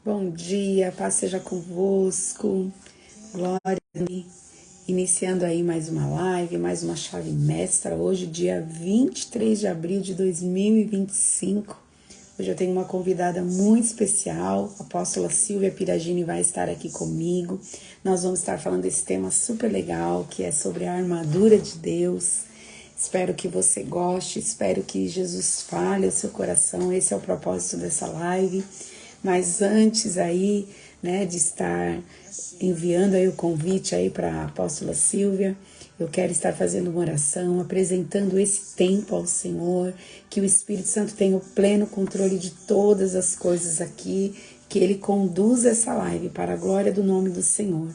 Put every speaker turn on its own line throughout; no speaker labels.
Bom dia, paz seja convosco, glória a Deus. Iniciando aí mais uma live, mais uma chave mestra, hoje dia 23 de abril de 2025. Hoje eu tenho uma convidada muito especial, a apóstola Silvia Piragini vai estar aqui comigo. Nós vamos estar falando desse tema super legal, que é sobre a armadura de Deus. Espero que você goste, espero que Jesus fale ao seu coração, esse é o propósito dessa live. Mas antes aí, né, de estar enviando aí o convite aí para a apóstola Silvia, eu quero estar fazendo uma oração, apresentando esse tempo ao Senhor, que o Espírito Santo tenha o pleno controle de todas as coisas aqui, que Ele conduza essa live para a glória do nome do Senhor.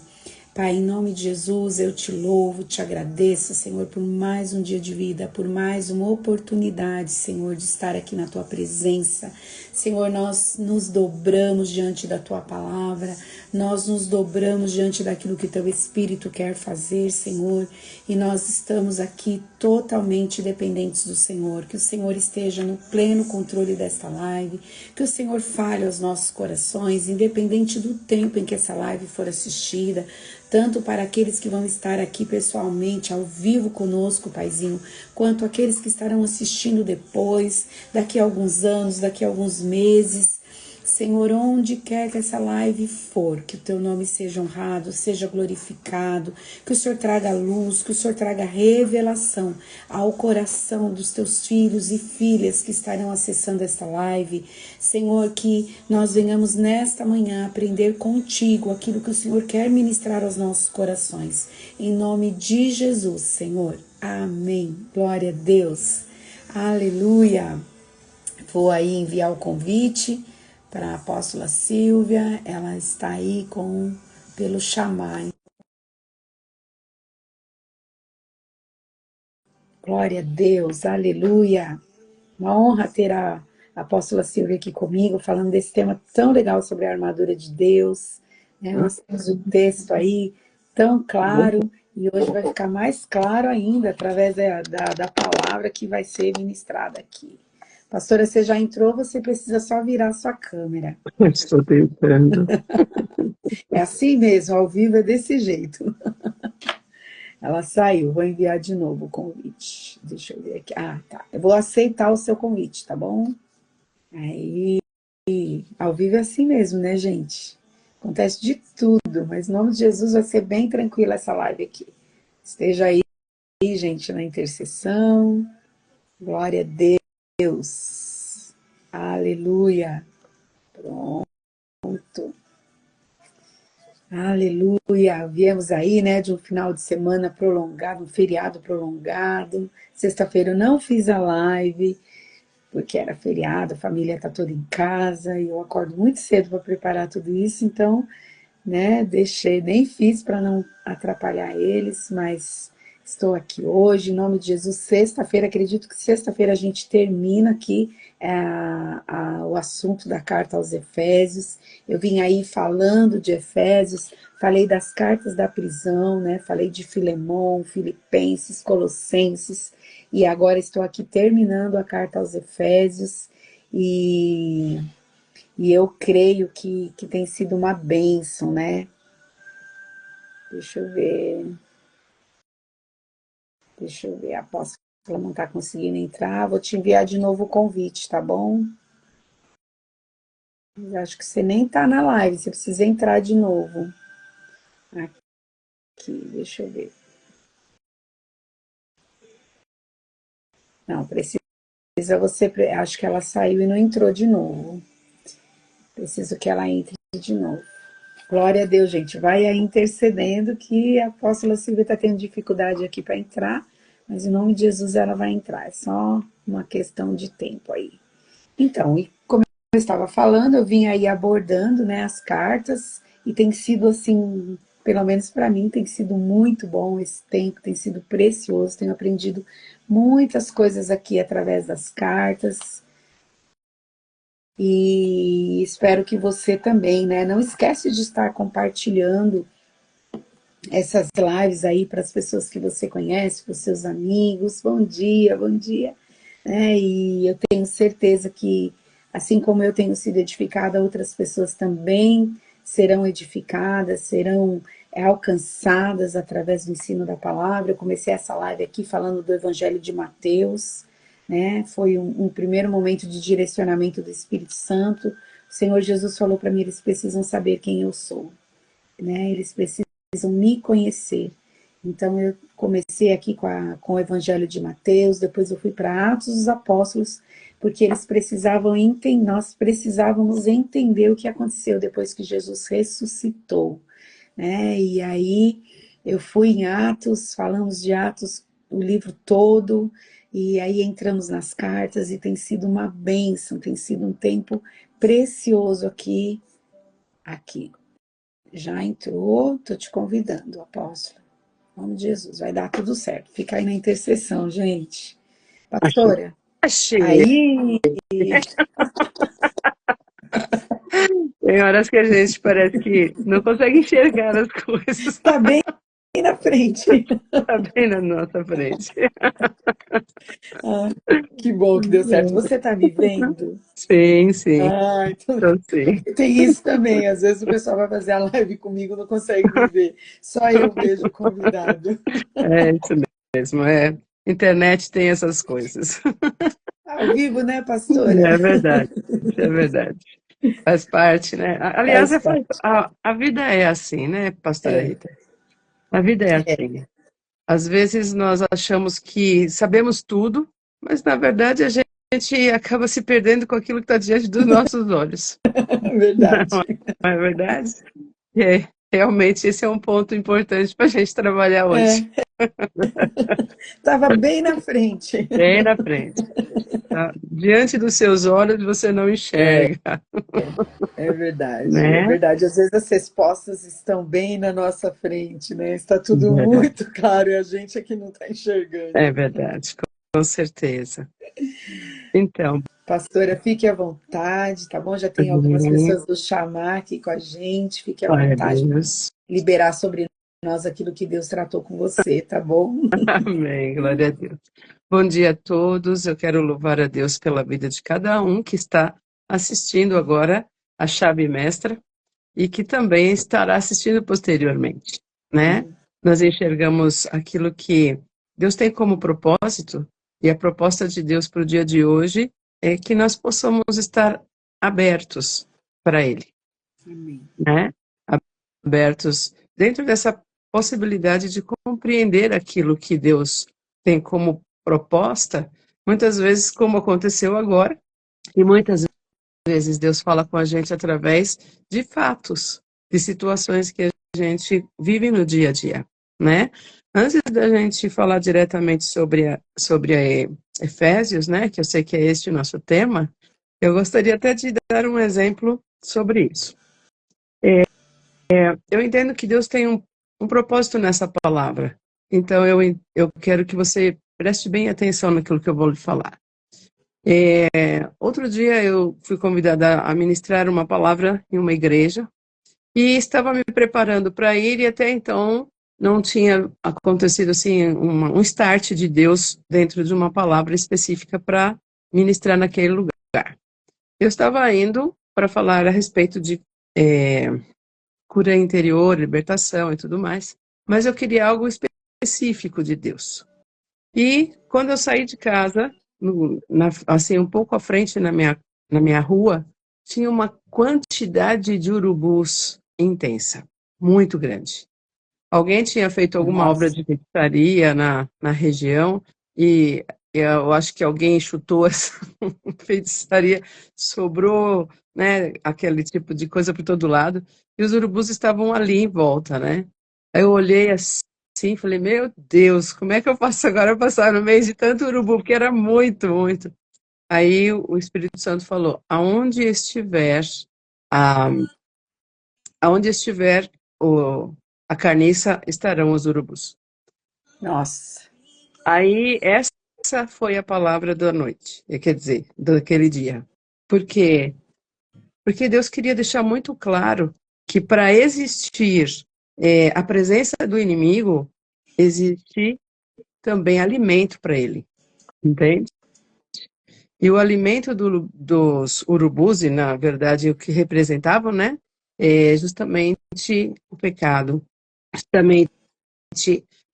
Pai, em nome de Jesus, eu te louvo, te agradeço, Senhor, por mais um dia de vida, por mais uma oportunidade, Senhor, de estar aqui na Tua presença. Senhor, nós nos dobramos diante da Tua palavra, nós nos dobramos diante daquilo que Teu Espírito quer fazer, Senhor, e nós estamos aqui totalmente dependentes do Senhor, que o Senhor esteja no pleno controle desta live, que o Senhor fale aos nossos corações, independente do tempo em que essa live for assistida, tanto para aqueles que vão estar aqui pessoalmente, ao vivo conosco, Paizinho, quanto aqueles que estarão assistindo depois, daqui a alguns anos, daqui a alguns meses. Senhor, onde quer que essa live for, que o Teu nome seja honrado, seja glorificado, que o Senhor traga luz, que o Senhor traga revelação ao coração dos Teus filhos e filhas que estarão acessando esta live. Senhor, que nós venhamos nesta manhã aprender contigo aquilo que o Senhor quer ministrar aos nossos corações. Em nome de Jesus, Senhor. Amém. Glória a Deus. Aleluia. Vou aí enviar o convite para a apóstola Silvia, ela está aí pelo chamar. Glória a Deus, aleluia. Uma honra ter a apóstola Silvia aqui comigo, falando desse tema tão legal sobre a armadura de Deus. Nós temos o texto aí tão claro, e hoje vai ficar mais claro ainda, através da palavra que vai ser ministrada aqui. Pastora, você já entrou, você precisa só virar a sua câmera.
Estou tentando.
É assim mesmo, ao vivo é desse jeito. Ela saiu, vou enviar de novo o convite. Deixa eu ver aqui. Ah, tá. Eu vou aceitar o seu convite, tá bom? Aí, ao vivo é assim mesmo, né, gente? Acontece de tudo, mas em nome de Jesus vai ser bem tranquila essa live aqui. Esteja aí, gente, na intercessão. Glória a Deus. Aleluia. Pronto. Aleluia, viemos aí, né, de um final de semana prolongado, um feriado prolongado. Sexta-feira eu não fiz a live, porque era feriado, a família tá toda em casa, e eu acordo muito cedo para preparar tudo isso, então, né, deixei, nem fiz para não atrapalhar eles, mas estou aqui hoje, em nome de Jesus, sexta-feira, acredito que sexta-feira a gente termina aqui o assunto da carta aos Efésios. Eu vim aí falando de Efésios, falei das cartas da prisão, né, falei de Filemão, Filipenses, Colossenses, e agora estou aqui terminando a carta aos Efésios, e eu creio que tem sido uma bênção, né? Deixa eu ver, a apóstola não está conseguindo entrar, vou te enviar de novo o convite, tá bom? Mas acho que você nem está na live, você precisa entrar de novo. Aqui, deixa eu ver. Não, precisa você, acho que ela saiu e não entrou de novo. Preciso que ela entre de novo. Glória a Deus, gente. Vai aí intercedendo que a apóstola Silvia está tendo dificuldade aqui para entrar, mas em nome de Jesus ela vai entrar. É só uma questão de tempo aí. Então, e como eu estava falando, eu vim aí abordando, né, as cartas, e tem sido assim, pelo menos para mim, tem sido muito bom esse tempo, tem sido precioso, tenho aprendido muitas coisas aqui através das cartas, e espero que você também, né? Não esquece de estar compartilhando essas lives aí para as pessoas que você conhece, para os seus amigos. Bom dia, bom dia. E eu tenho certeza que assim como eu tenho sido edificada, outras pessoas também serão edificadas, serão alcançadas através do ensino da palavra. Eu comecei essa live aqui falando do Evangelho de Mateus, né? Foi um primeiro momento de direcionamento do Espírito Santo. O Senhor Jesus falou para mim, eles precisam saber quem eu sou, né? Eles precisam me conhecer. Então eu comecei aqui com o Evangelho de Mateus, depois eu fui para Atos dos Apóstolos, porque eles precisavam entender, nós precisávamos entender o que aconteceu depois que Jesus ressuscitou, né? E aí eu fui em Atos, falamos de Atos, o livro todo, e aí entramos nas cartas e tem sido uma bênção, tem sido um tempo precioso aqui. Já entrou, tô te convidando, apóstolo. Em nome de Jesus, vai dar tudo certo. Fica aí na intercessão, gente. Pastora,
Achei.
aí
Tem horas que a gente parece que não consegue enxergar as coisas.
tá bem na frente.
Tá bem na nossa frente.
Ah, que bom que deu certo. Você tá me vendo?
Sim, sim.
Ah, então
Então, sim.
tem isso também. Às vezes o pessoal vai fazer a live comigo e não consegue me ver. Só eu vejo o convidado.
É isso mesmo. Internet tem essas coisas.
Ao vivo, né, pastora?
É verdade. Isso é verdade. Faz parte, né? Aliás,
Faz parte.
a vida é assim, né, pastora
É,
Rita? A vida é assim. Às vezes nós achamos que sabemos tudo, mas na verdade a gente acaba se perdendo com aquilo que está diante dos nossos olhos.
verdade.
Não é verdade? Realmente esse é um ponto importante para a gente trabalhar hoje.
É, tava bem na frente.
Bem na frente. Tá? Diante dos seus olhos você não enxerga,
É verdade, é
né?
verdade. Às vezes as respostas estão bem na nossa frente, né? Está tudo muito claro e a gente é que não está enxergando.
É verdade, com certeza. Então,
Pastora, fique à vontade, tá bom? Já tem algumas pessoas do chamar aqui com a gente. Fique à
glória a
vontade para
Deus.
liberar sobre nós aquilo que Deus tratou com você, tá bom?
Amém, glória a Deus. Bom dia a todos. Eu quero louvar a Deus pela vida de cada um que está assistindo agora a Chave Mestra e que também estará assistindo posteriormente, né? Nós enxergamos aquilo que Deus tem como propósito e a proposta de Deus para o dia de hoje é que nós possamos estar abertos para Ele,
Amém.
né? Abertos dentro dessa possibilidade de compreender aquilo que Deus tem como proposta, muitas vezes como aconteceu agora, e muitas vezes Deus fala com a gente através de fatos, de situações que a gente vive no dia a dia, né? Antes da gente falar diretamente sobre Efésios, né, que eu sei que é este o nosso tema, eu gostaria até de dar um exemplo sobre isso. Eu entendo que Deus tem um propósito nessa palavra, então eu quero que você preste bem atenção naquilo que eu vou lhe falar. Outro dia eu fui convidada a ministrar uma palavra em uma igreja e estava me preparando para ir e até então não tinha acontecido assim um start de Deus dentro de uma palavra específica para ministrar naquele lugar. Eu estava indo para falar a respeito de cura interior, libertação e tudo mais, mas eu queria algo específico de Deus. E quando eu saí de casa, assim, um pouco à frente na minha rua, tinha uma quantidade de urubus intensa, muito grande. Alguém tinha feito alguma obra
Nossa,
de feitiçaria na região e eu acho que alguém chutou essa feitiçaria, sobrou, né, aquele tipo de coisa por todo lado, e os urubus estavam ali em volta, né? Aí eu olhei assim, falei, meu Deus, como é que eu faço agora passar no meio de tanto urubu? Porque era muito, muito. Aí o Espírito Santo falou, ah, aonde estiver a carniça, estarão os urubus.
nossa,
Aí essa foi a palavra da noite, quer dizer, daquele dia. Por quê? Porque Deus queria deixar muito claro que para existir a presença do inimigo, existe também alimento para ele, entende? E o alimento dos urubus, e na verdade o que representavam, né, é justamente o pecado, justamente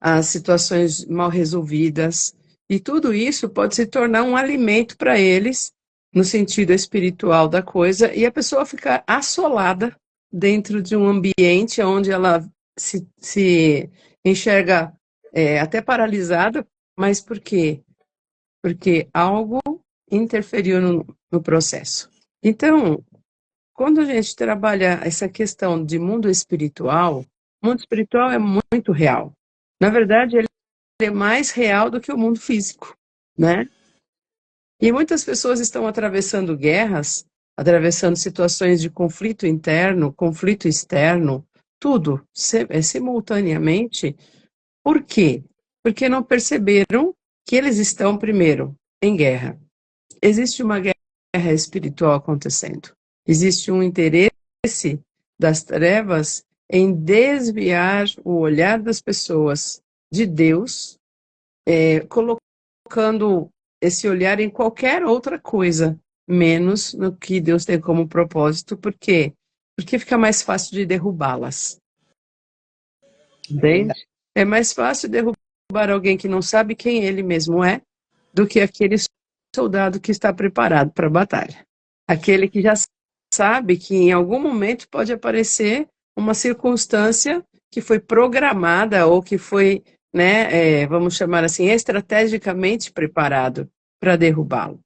as situações mal resolvidas, e tudo isso pode se tornar um alimento para eles, no sentido espiritual da coisa, e a pessoa ficar assolada dentro de um ambiente onde ela se enxerga até paralisada, mas por quê? Porque algo interferiu no processo. Então, quando a gente trabalha essa questão de o mundo espiritual é muito real. Na verdade, ele é mais real do que o mundo físico, né? E muitas pessoas estão atravessando guerras, atravessando situações de conflito interno, conflito externo, tudo simultaneamente. Por quê? Porque não perceberam que eles estão, primeiro, em guerra. Existe uma guerra espiritual acontecendo. Existe um interesse das trevas em desviar o olhar das pessoas de Deus, colocando esse olhar em qualquer outra coisa, menos no que Deus tem como propósito. Por quê? Porque fica mais fácil de derrubá-las. Entende? É mais fácil derrubar alguém que não sabe quem ele mesmo é do que aquele soldado que está preparado para a batalha. Aquele que já sabe que em algum momento pode aparecer uma circunstância que foi programada ou que foi, né, vamos chamar assim, estrategicamente preparado para derrubá-lo.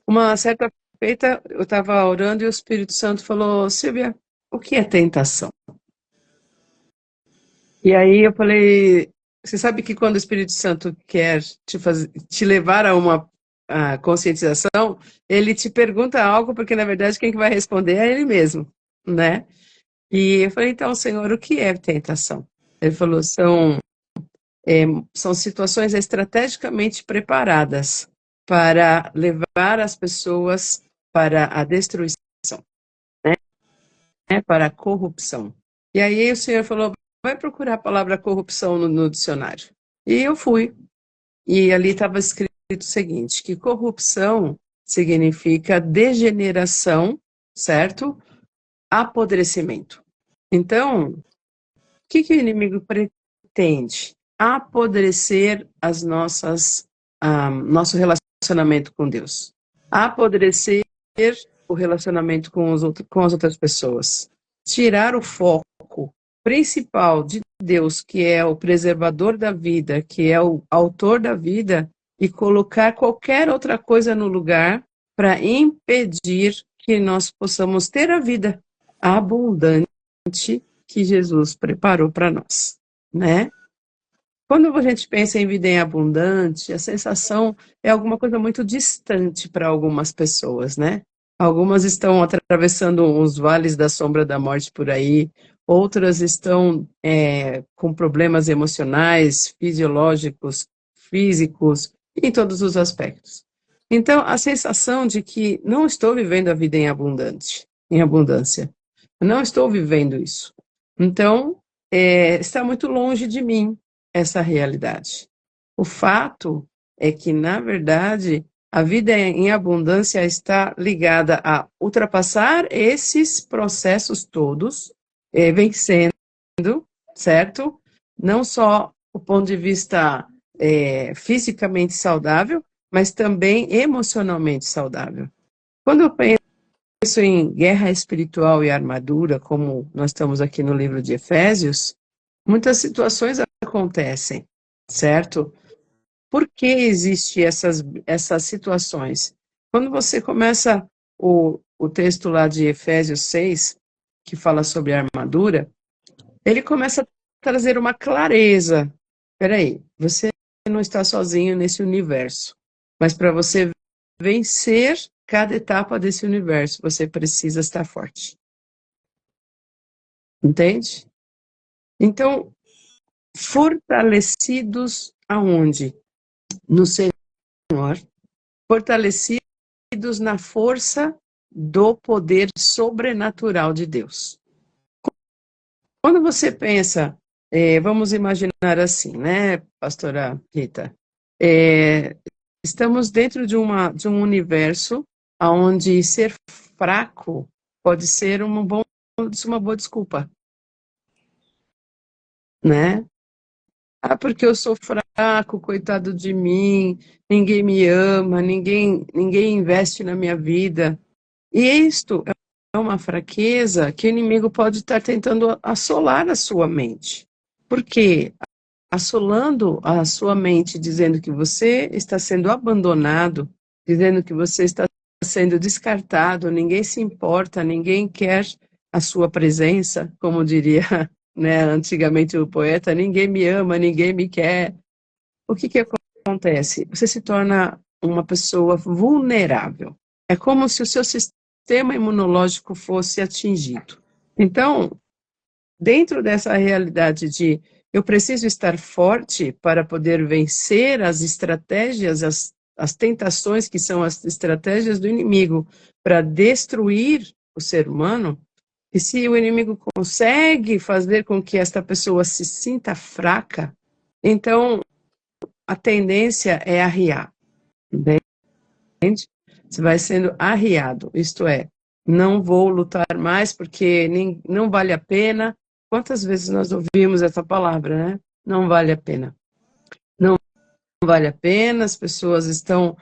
Uma certa feita, eu estava orando e o Espírito Santo falou: Silvia, o que é tentação? E aí eu falei, você sabe que quando o Espírito Santo quer te levar a uma conscientização, ele te pergunta algo, porque na verdade quem que vai responder é ele mesmo, né? E eu falei, então, Senhor, o que é tentação? Ele falou, são situações estrategicamente preparadas para levar as pessoas para a destruição, né? Para a corrupção. E aí o Senhor falou, vai procurar a palavra corrupção no dicionário. E eu fui. E ali estava escrito o seguinte, que corrupção significa degeneração, certo? Apodrecimento. Então, o que o inimigo pretende? Apodrecer nosso relacionamento com Deus. Apodrecer o relacionamento com as outras pessoas. Tirar o foco principal de Deus, que é o preservador da vida, que é o autor da vida, e colocar qualquer outra coisa no lugar para impedir que nós possamos ter a vida abundante que Jesus preparou para nós, né? Quando a gente pensa em vida em abundante, a sensação é alguma coisa muito distante para algumas pessoas, né? Algumas estão atravessando os vales da sombra da morte por aí, outras estão com problemas emocionais, fisiológicos, físicos, em todos os aspectos. Então, a sensação de que não estou vivendo a vida em abundância. Não estou vivendo isso. Então, está muito longe de mim essa realidade. O fato é que, na verdade, a vida em abundância está ligada a ultrapassar esses processos todos, vencendo, certo? Não só o ponto de vista fisicamente saudável, mas também emocionalmente saudável. Quando eu penso em guerra espiritual e armadura, como nós estamos aqui no livro de Efésios, muitas situações acontecem, certo? Por que existem essas situações? Quando você começa o texto lá de Efésios 6, que fala sobre a armadura, ele começa a trazer uma clareza. Peraí, você não está sozinho nesse universo, mas para você vencer cada etapa desse universo, você precisa estar forte. Entende? Então, fortalecidos aonde? No Senhor, fortalecidos na força do poder sobrenatural de Deus. Quando você pensa, vamos imaginar assim, né, pastora Rita? estamos dentro de um universo onde ser fraco pode ser uma boa desculpa, né? Ah, porque eu sou fraco, coitado de mim, ninguém me ama, ninguém investe na minha vida. E isto é uma fraqueza que o inimigo pode estar tentando assolar a sua mente. Por quê? Assolando a sua mente, dizendo que você está sendo abandonado, dizendo que você está sendo descartado, ninguém se importa, ninguém quer a sua presença, como diria, né, antigamente o poeta, ninguém me ama, ninguém me quer. O que que acontece? Você se torna uma pessoa vulnerável. É como se o seu sistema imunológico fosse atingido. Então, dentro dessa realidade de eu preciso estar forte para poder vencer as estratégias, as tentações que são as estratégias do inimigo para destruir o ser humano, e se o inimigo consegue fazer com que esta pessoa se sinta fraca, então a tendência é arriar, entende? Você vai sendo arriado, isto é, não vou lutar mais porque não vale a pena. Quantas vezes nós ouvimos essa palavra, né? Não vale a pena. Não vale a pena, as pessoas estão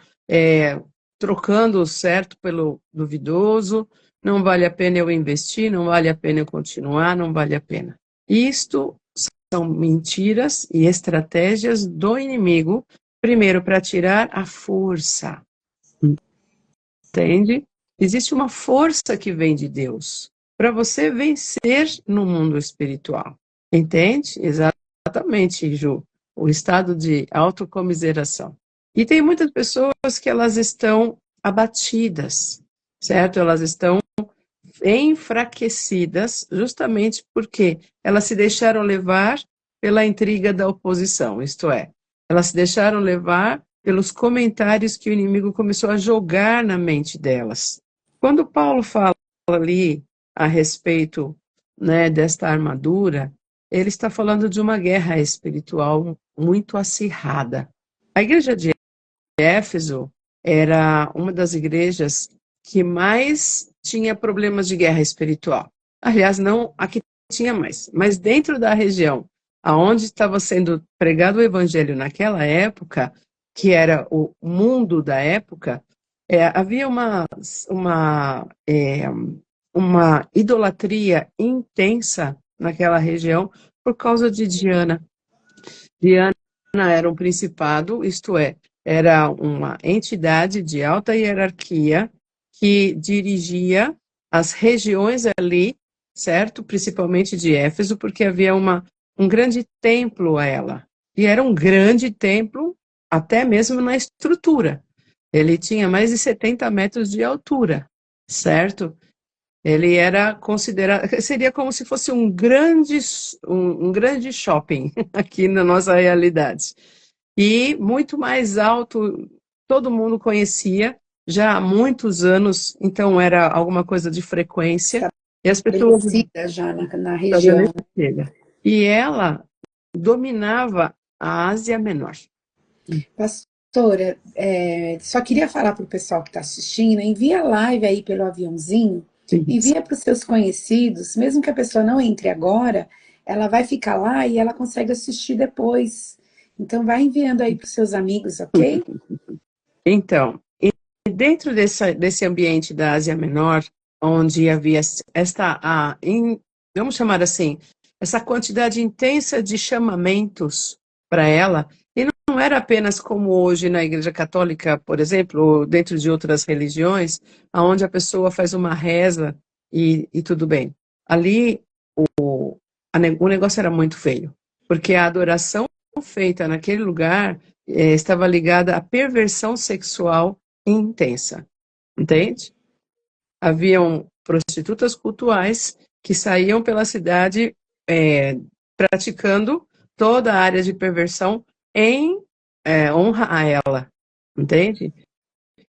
trocando o certo pelo duvidoso, não vale a pena eu investir, não vale a pena eu continuar, não vale a pena. Isto são mentiras e estratégias do inimigo, primeiro para tirar a força, entende? Existe uma força que vem de Deus para você vencer no mundo espiritual, entende? Exatamente, Ju, o estado de autocomiseração. E tem muitas pessoas que elas estão abatidas, certo? Elas estão enfraquecidas justamente porque elas se deixaram levar pela intriga da oposição, isto é, elas se deixaram levar pelos comentários que o inimigo começou a jogar na mente delas. Quando Paulo fala ali a respeito, né, desta armadura, ele está falando de uma guerra espiritual muito acirrada. A igreja de Éfeso era uma das igrejas que mais tinha problemas de guerra espiritual. Aliás, não a que tinha mais, mas dentro da região aonde estava sendo pregado o evangelho naquela época, que era o mundo da época, havia uma idolatria intensa naquela região por causa de Diana. Diana era um principado, isto é, era uma entidade de alta hierarquia que dirigia as regiões ali, certo? Principalmente de Éfeso, porque havia um grande templo a ela. E era um grande templo, até mesmo na estrutura. Ele tinha mais de 70 metros de altura, certo? Ele era considerado, seria como se fosse um grande shopping aqui na nossa realidade. E muito mais alto, todo mundo conhecia, já há muitos anos, então era alguma coisa de frequência. E as pessoas
Estabelecida já na região.
E ela dominava a Ásia Menor.
Pastora, só queria falar para o pessoal que está assistindo, envia a live aí pelo aviãozinho, envia para os seus conhecidos, mesmo que a pessoa não entre agora, ela vai ficar lá e ela consegue assistir depois. Então vai enviando aí para os seus amigos, ok?
Então, dentro desse ambiente da Ásia Menor, onde havia vamos chamar assim, essa quantidade intensa de chamamentos para ela, e não era apenas como hoje na Igreja Católica, por exemplo, ou dentro de outras religiões, onde a pessoa faz uma reza e tudo bem. Ali, o negócio era muito feio, porque a adoração feita naquele lugar estava ligada à perversão sexual intensa, entende? Haviam prostitutas cultuais que saíam pela cidade praticando toda a área de perversão em honra a ela, entende?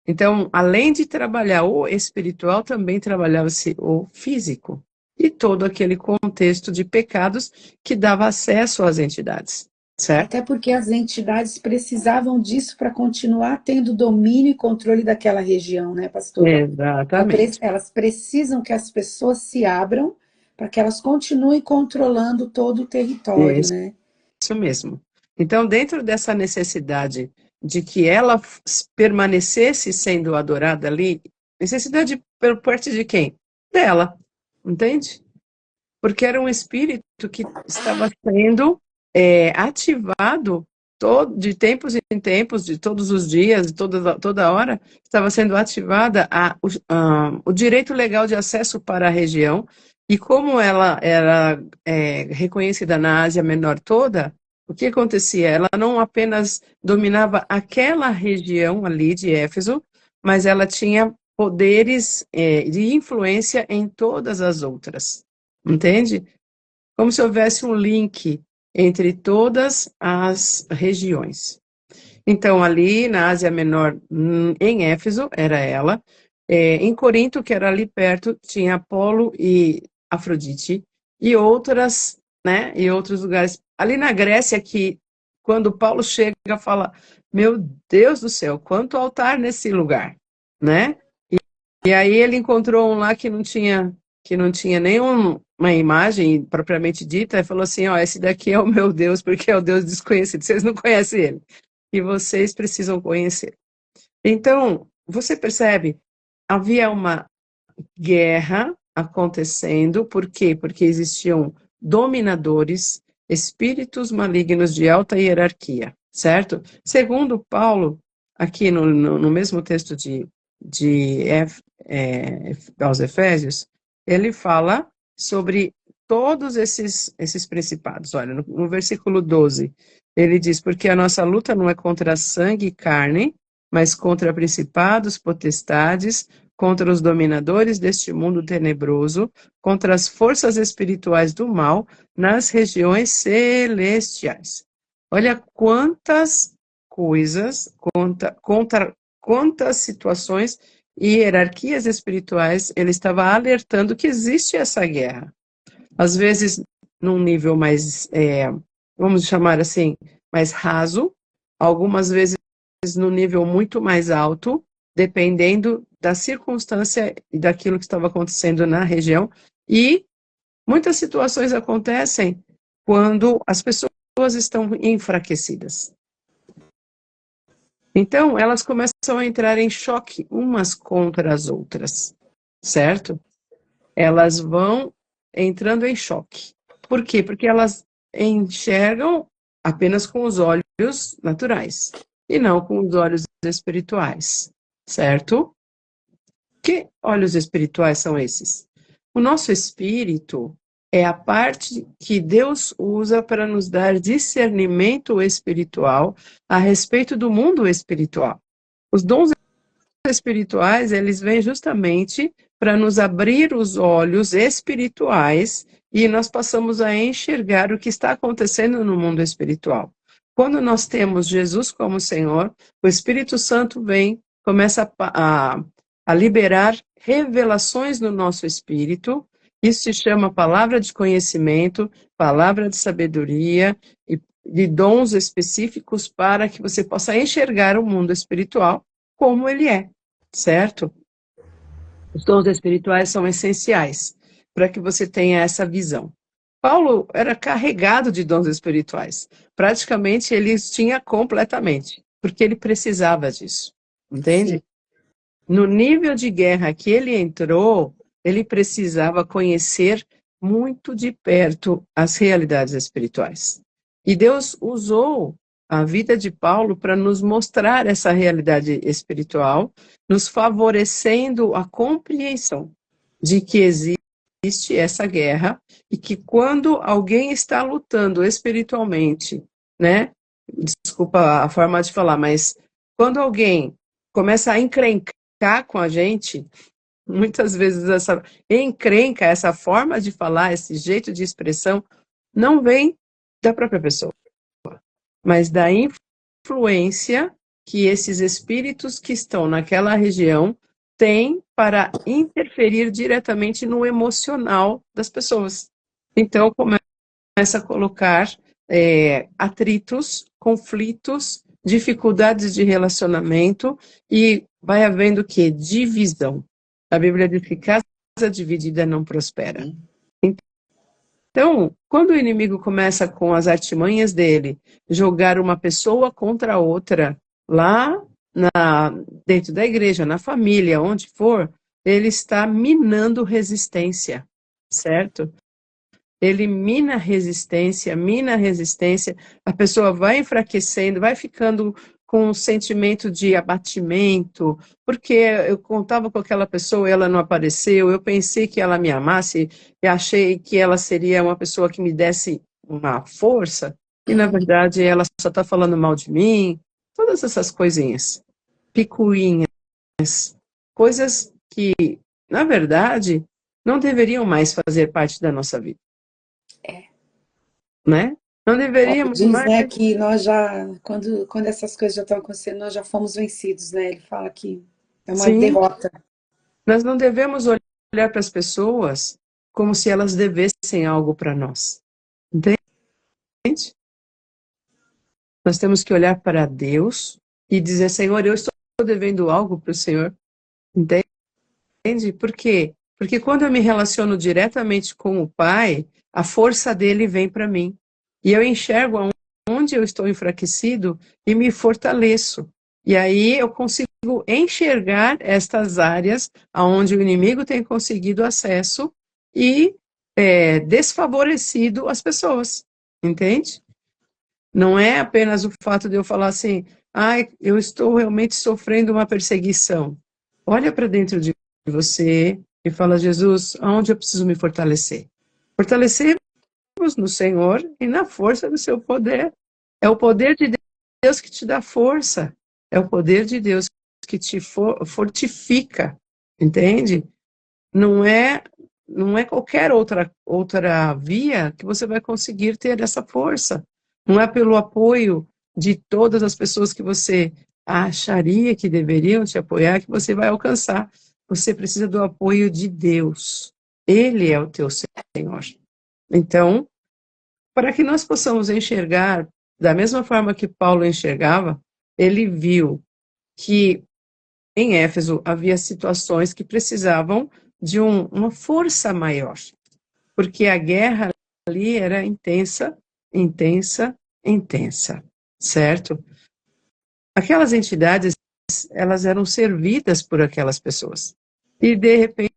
Então, além de trabalhar o espiritual, também trabalhava-se o físico e todo aquele contexto de pecados que dava acesso às entidades. certo?
Até porque as entidades precisavam disso para continuar tendo domínio e controle daquela região, né, pastora?
Exatamente.
Elas precisam que as pessoas se abram para que elas continuem controlando todo o território, né?
Isso mesmo. Então, dentro dessa necessidade de que ela permanecesse sendo adorada ali, necessidade por parte de quem? Dela, entende? Porque era um espírito que estava sendo ativado de tempos em tempos, de todos os dias, toda hora, estava sendo ativada o direito legal de acesso para a região, e como ela era reconhecida na Ásia Menor toda, o que acontecia? Ela não apenas dominava aquela região ali de Éfeso, mas ela tinha poderes de influência em todas as outras. Entende? Como se houvesse um link entre todas as regiões. Então, ali na Ásia Menor, em Éfeso, era ela. Em Corinto, que era ali perto, tinha Apolo e Afrodite, e outras, né, e outros lugares. Ali na Grécia, que quando Paulo chega, fala, meu Deus do céu, quanto altar nesse lugar, né? E aí ele encontrou um lá que não tinha nenhuma imagem propriamente dita, e falou assim, ó, esse daqui é o meu Deus, porque é o Deus desconhecido, vocês não conhecem ele, e vocês precisam conhecer. Então, você percebe, havia uma guerra acontecendo, por quê? Porque existiam dominadores, espíritos malignos de alta hierarquia, certo? Segundo Paulo, aqui no mesmo texto aos Efésios, ele fala sobre todos esses principados. Olha, no versículo 12, ele diz, porque a nossa luta não é contra sangue e carne, mas contra principados, potestades, contra os dominadores deste mundo tenebroso, contra as forças espirituais do mal nas regiões celestiais. Olha quantas coisas, quantas situações e hierarquias espirituais ele estava alertando que existe essa guerra. Às vezes, num nível mais, vamos chamar assim, mais raso, algumas vezes no nível muito mais alto, dependendo da circunstância e daquilo que estava acontecendo na região. E muitas situações acontecem quando as pessoas estão enfraquecidas. Então, elas começam a entrar em choque umas contra as outras, certo? Elas vão entrando em choque. Por quê? Porque elas enxergam apenas com os olhos naturais e não com os olhos espirituais, certo? Que olhos espirituais são esses? O nosso espírito é a parte que Deus usa para nos dar discernimento espiritual a respeito do mundo espiritual. Os dons espirituais, eles vêm justamente para nos abrir os olhos espirituais e nós passamos a enxergar o que está acontecendo no mundo espiritual. Quando nós temos Jesus como Senhor, o Espírito Santo vem, começa a liberar revelações no nosso espírito. Isso se chama palavra de conhecimento, palavra de sabedoria e de dons específicos para que você possa enxergar o mundo espiritual como ele é, certo? Os dons espirituais são essenciais para que você tenha essa visão. Paulo era carregado de dons espirituais. Praticamente ele os tinha completamente, porque ele precisava disso, entende?
Sim.
No nível de guerra que ele entrou, ele precisava conhecer muito de perto as realidades espirituais. E Deus usou a vida de Paulo para nos mostrar essa realidade espiritual, nos favorecendo a compreensão de que existe essa guerra e que quando alguém está lutando espiritualmente, né? Desculpa a forma de falar, mas quando alguém começa a encrencar com a gente, muitas vezes essa encrenca, essa forma de falar, esse jeito de expressão, não vem da própria pessoa, mas da influência que esses espíritos que estão naquela região têm para interferir diretamente no emocional das pessoas. Então, começa a colocar atritos, conflitos, dificuldades de relacionamento e vai havendo o quê? Divisão. A Bíblia diz que casa dividida não prospera. Então, quando o inimigo começa com as artimanhas dele, jogar uma pessoa contra a outra, lá dentro da igreja, na família, onde for, ele está minando resistência, certo? Ele mina a resistência, a pessoa vai enfraquecendo, vai ficando com um sentimento de abatimento, porque eu contava com aquela pessoa e ela não apareceu, eu pensei que ela me amasse e achei que ela seria uma pessoa que me desse uma força, e na verdade ela só está falando mal de mim, todas essas coisinhas, picuinhas, coisas que, na verdade, não deveriam mais fazer parte da nossa vida. Né? Não
Paulo
deveríamos
diz,
mais.
né, que nós já, quando essas coisas já estão acontecendo, nós já fomos vencidos, né? Ele fala que é uma
Sim,
derrota.
nós não devemos olhar para as pessoas como se elas devessem algo para nós. Entende? Nós temos que olhar para Deus e dizer, Senhor, eu estou devendo algo para o Senhor. Entende? Por quê? Porque quando eu me relaciono diretamente com o Pai, a força dele vem para mim. E eu enxergo onde eu estou enfraquecido e me fortaleço. E aí eu consigo enxergar estas áreas aonde o inimigo tem conseguido acesso e desfavorecido as pessoas. Entende? Não é apenas o fato de eu falar assim, eu estou realmente sofrendo uma perseguição. Olha para dentro de você e fala, Jesus, aonde eu preciso me fortalecer? Fortalecermos no Senhor e na força do seu poder. É o poder de Deus que te dá força. É o poder de Deus que te fortifica. Entende? Não é, não é qualquer outra via que você vai conseguir ter essa força. Não é pelo apoio de todas as pessoas que você acharia que deveriam te apoiar que você vai alcançar. Você precisa do apoio de Deus. Ele é o teu Senhor. Então, para que nós possamos enxergar da mesma forma que Paulo enxergava, ele viu que em Éfeso havia situações que precisavam de uma força maior, porque a guerra ali era intensa, intensa, intensa, certo? Aquelas entidades, elas eram servidas por aquelas pessoas. E, de repente,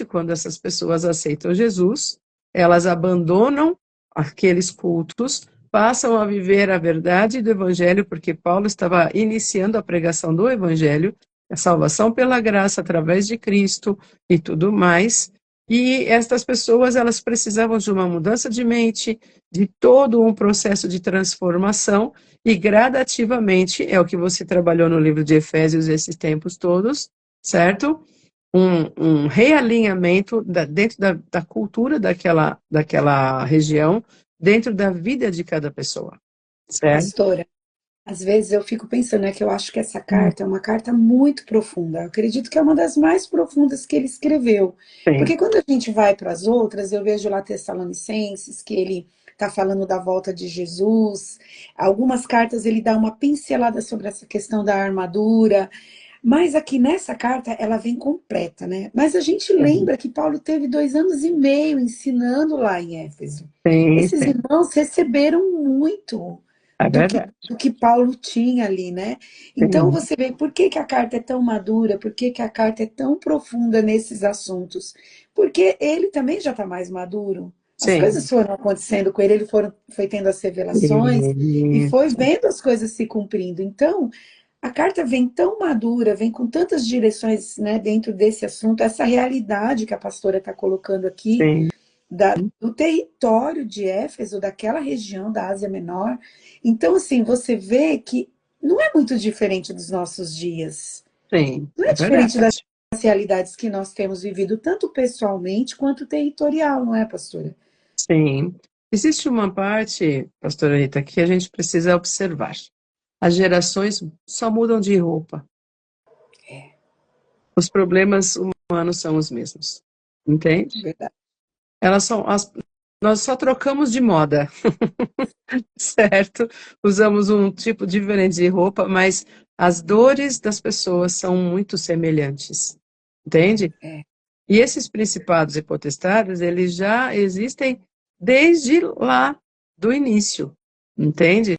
quando essas pessoas aceitam Jesus, elas abandonam aqueles cultos, passam a viver a verdade do Evangelho, porque Paulo estava iniciando a pregação do Evangelho, a salvação pela graça através de Cristo e tudo mais. E estas pessoas, elas precisavam de uma mudança de mente, de todo um processo de transformação, e gradativamente, é o que você trabalhou no livro de Efésios esses tempos todos, certo? Um realinhamento dentro da cultura daquela região, dentro da vida de cada pessoa, certo?
Pastora, às vezes eu fico pensando, né, que eu acho que essa carta é uma carta muito profunda. Eu acredito que é uma das mais profundas que ele escreveu.
Sim,
Porque quando a gente vai para as outras, eu vejo lá Tessalonicenses, que ele está falando da volta de Jesus. Algumas cartas ele dá uma pincelada sobre essa questão da armadura. Mas aqui nessa carta ela vem completa, né? Mas a gente
sim,
lembra que Paulo teve 2 anos e meio ensinando lá em Éfeso.
sim,
Esses
sim,
irmãos receberam muito
é
do que,
verdade.
do que Paulo tinha ali, né? Então
Sim,
você vê por que, que a carta é tão madura, por que, que a carta é tão profunda nesses assuntos. Porque ele também já está mais maduro. As
sim,
coisas foram acontecendo com ele, foi tendo as revelações e foi vendo as coisas se cumprindo. Então, a carta vem tão madura, vem com tantas direções, né, dentro desse assunto, essa realidade que a pastora está colocando aqui,
sim,
do território de Éfeso, daquela região da Ásia Menor. Então, assim, você vê que não é muito diferente dos nossos dias.
sim,
Não é
é
diferente das
verdade.
realidades que nós temos vivido, tanto pessoalmente quanto territorial, não é, pastora?
Sim. Existe uma parte, pastora Rita, que a gente precisa observar. As gerações só mudam de roupa. Os problemas humanos são os mesmos. Entende?
Verdade.
Elas são, nós só trocamos de moda, certo? Usamos um tipo diferente de roupa, mas as dores das pessoas são muito semelhantes, entende?
É.
E esses principados e potestades, eles já existem desde lá do início, entende?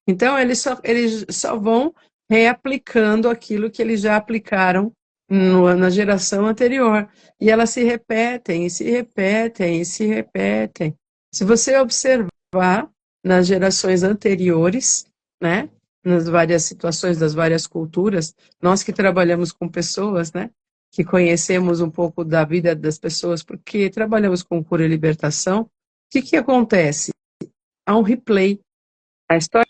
Então, eles só vão reaplicando aquilo que eles já aplicaram na geração anterior. E elas se repetem, e se repetem, e se repetem. Se você observar nas gerações anteriores, né, nas várias situações das várias culturas, nós que trabalhamos com pessoas, né, que conhecemos um pouco da vida das pessoas, porque trabalhamos com cura e libertação, o que que acontece? Há um replay. A história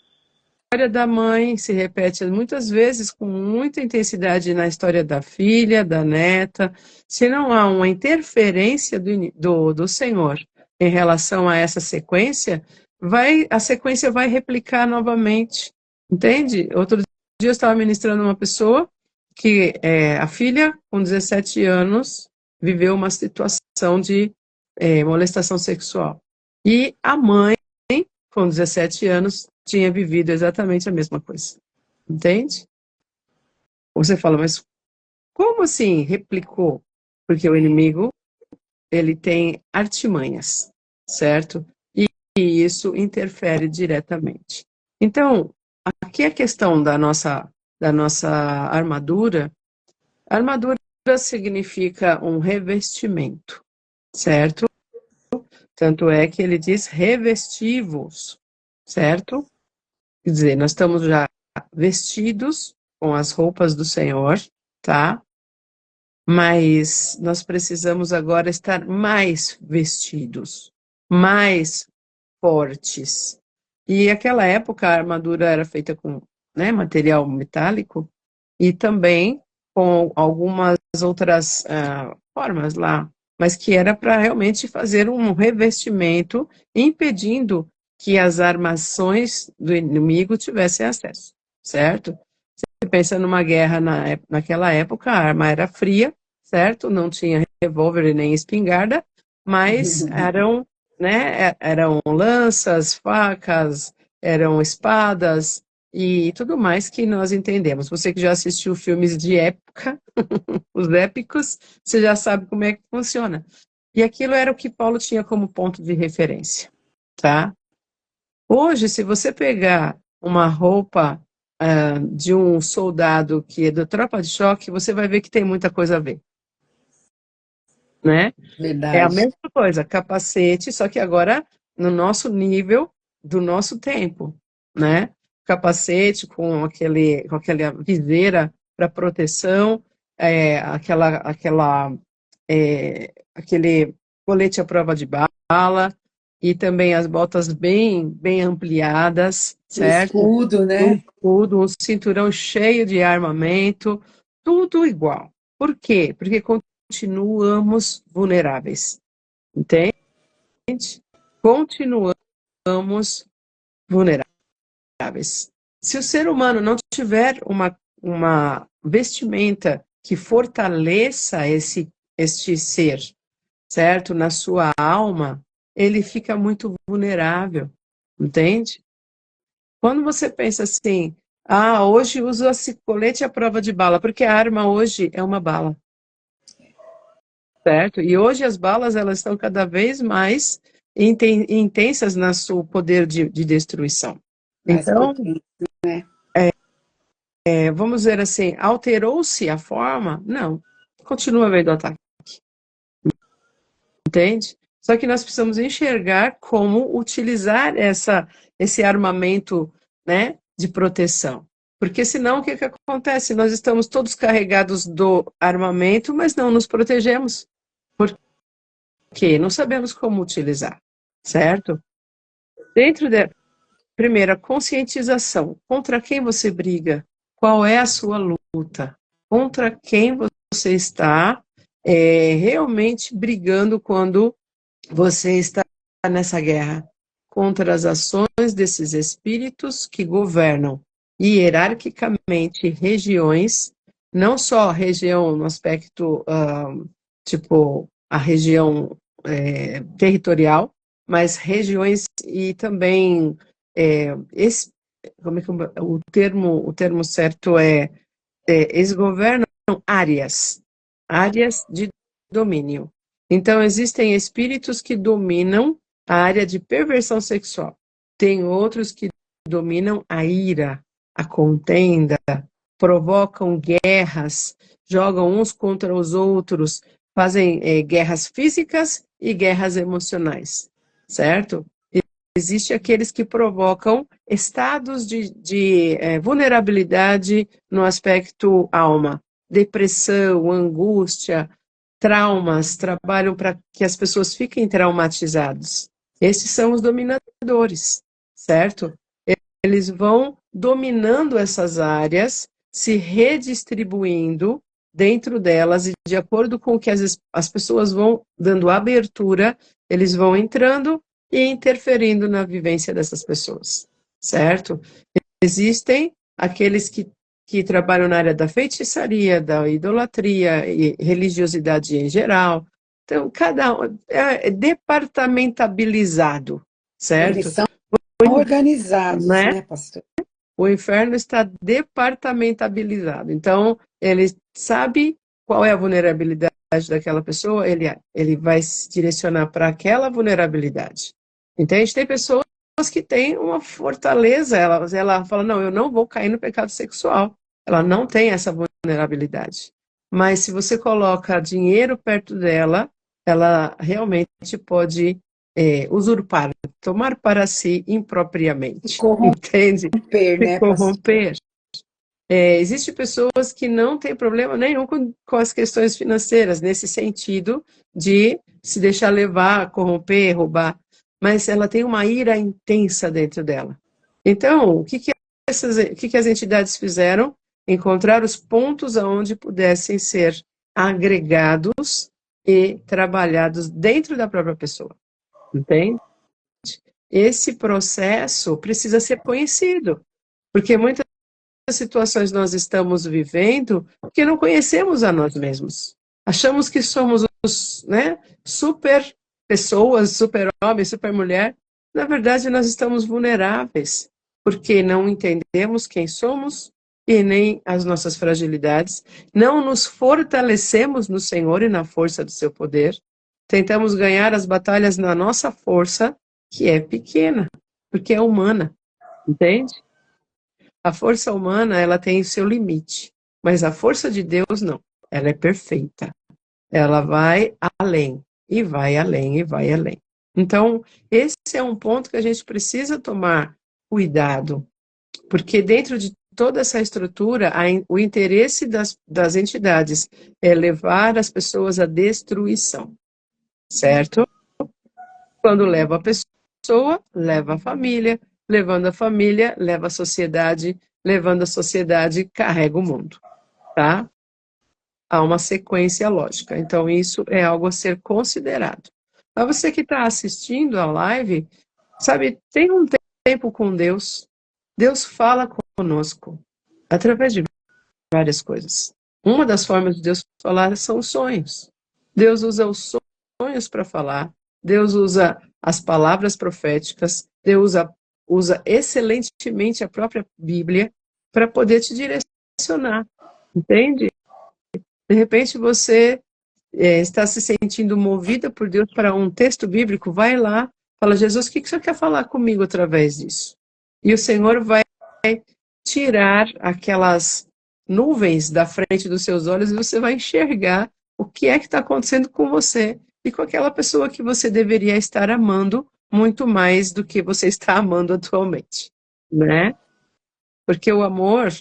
da mãe se repete muitas vezes com muita intensidade na história da filha, da neta. Se não há uma interferência do Senhor em relação a essa sequência, a sequência vai replicar novamente. Entende? Outro dia eu estava ministrando uma pessoa que a filha, com 17 anos, viveu uma situação de molestação sexual. E a mãe, com 17 anos, tinha vivido exatamente a mesma coisa. Entende? Você fala, mas como assim replicou? Porque o inimigo, ele tem artimanhas, certo? E isso interfere diretamente. Então, aqui a questão da nossa armadura. Armadura significa um revestimento, certo? Tanto é que ele diz revestivos, certo? Quer dizer, nós estamos já vestidos com as roupas do Senhor, tá? Mas nós precisamos agora estar mais vestidos, mais fortes. E aquela época a armadura era feita com, né, material metálico e também com algumas outras formas lá, mas que era para realmente fazer um revestimento, impedindo que as armações do inimigo tivessem acesso, certo? Você pensa numa guerra naquela época, a arma era fria, certo? Não tinha revólver e nem espingarda, mas eram, né, eram lanças, facas, eram espadas e tudo mais que nós entendemos. Você que já assistiu filmes de época, os épicos, você já sabe como é que funciona. E aquilo era o que Paulo tinha como ponto de referência, tá? Hoje, se você pegar uma roupa de um soldado que é da tropa de choque, você vai ver que tem muita coisa a ver, né? É a
Verdade.
mesma coisa, capacete, só que agora no nosso nível do nosso tempo, né? Capacete com aquela viseira para proteção, aquele colete à prova de bala e também as botas bem, bem ampliadas,
O
certo?
escudo,
Um
né?
escudo, um cinturão cheio de armamento, tudo igual. Por quê? Porque continuamos vulneráveis, entende? Continuamos vulneráveis. Se o ser humano não tiver uma vestimenta que fortaleça este ser, certo? Na sua alma, ele fica muito vulnerável, entende? Quando você pensa assim, hoje uso esse colete à prova de bala, porque a arma hoje é uma bala, certo? E hoje as balas, elas estão cada vez mais intensas no seu poder de destruição.
Mais
Então,
potente.
vamos dizer assim, alterou-se a forma? Não, continua havendo ataque, entende? Só que nós precisamos enxergar como utilizar esse armamento, né, de proteção. Porque senão o que acontece? Nós estamos todos carregados do armamento, mas não nos protegemos. Porque não sabemos como utilizar, certo? Dentro da primeira conscientização, contra quem você briga? Qual é a sua luta? Contra quem você está realmente brigando quando você está nessa guerra? Contra as ações desses espíritos que governam hierarquicamente regiões, não só região no aspecto tipo a região territorial, mas regiões e também como é que o termo certo eles governam áreas de domínio. Então, existem espíritos que dominam a área de perversão sexual. Tem outros que dominam a ira, a contenda, provocam guerras, jogam uns contra os outros, fazem guerras físicas e guerras emocionais, certo? Existem aqueles que provocam estados de vulnerabilidade no aspecto alma, depressão, angústia, traumas, trabalham para que as pessoas fiquem traumatizadas. Esses são os dominadores, certo? Eles vão dominando essas áreas, se redistribuindo dentro delas, e de acordo com o que as pessoas vão dando abertura, eles vão entrando e interferindo na vivência dessas pessoas, certo? Existem aqueles que trabalham na área da feitiçaria, da idolatria e religiosidade em geral. Então, cada um é departamentabilizado, certo?
Eles são organizados, né, pastor?
O inferno está departamentabilizado. Então, ele sabe qual é a vulnerabilidade daquela pessoa, ele vai se direcionar para aquela vulnerabilidade. Entende? Tem pessoas que têm uma fortaleza, ela fala, não, eu não vou cair no pecado sexual. Ela não tem essa vulnerabilidade. Mas se você coloca dinheiro perto dela, ela realmente pode usurpar, tomar para si impropriamente. Entende?
Né,
Corromper. Existem pessoas que não têm problema nenhum com as questões financeiras, nesse sentido de se deixar levar, corromper, roubar, mas ela tem uma ira intensa dentro dela. Então, o que as entidades fizeram? Encontrar os pontos onde pudessem ser agregados e trabalhados dentro da própria pessoa. Entende? Esse processo precisa ser conhecido, porque muitas situações nós estamos vivendo porque não conhecemos a nós mesmos. Achamos que somos super pessoas, super homem, super mulher. Na verdade, nós estamos vulneráveis, porque não entendemos quem somos e nem as nossas fragilidades. Não nos fortalecemos no Senhor e na força do seu poder. Tentamos ganhar as batalhas na nossa força, que é pequena, porque é humana, entende? A força humana, ela tem o seu limite, mas a força de Deus não. Ela é perfeita. Ela vai além, e vai além, e vai além. Então, esse é um ponto que a gente precisa tomar cuidado, porque dentro de toda essa estrutura, o interesse das entidades é levar as pessoas à destruição, certo? Quando leva a pessoa, leva a família, levando a família, leva a sociedade, levando a sociedade, carrega o mundo, tá? Há uma sequência lógica, então isso é algo a ser considerado. Para você que está assistindo a live, sabe, tem um tempo com Deus, Deus fala conosco, através de várias coisas. Uma das formas de Deus falar são os sonhos. Deus usa os sonhos para falar, Deus usa as palavras proféticas, Deus usa excelentemente a própria Bíblia para poder te direcionar, entende? De repente você está se sentindo movida por Deus para um texto bíblico, vai lá, fala, Jesus, o que você quer falar comigo através disso? E o Senhor vai tirar aquelas nuvens da frente dos seus olhos e você vai enxergar o que é que está acontecendo com você e com aquela pessoa que você deveria estar amando muito mais do que você está amando atualmente, né? Porque o amor,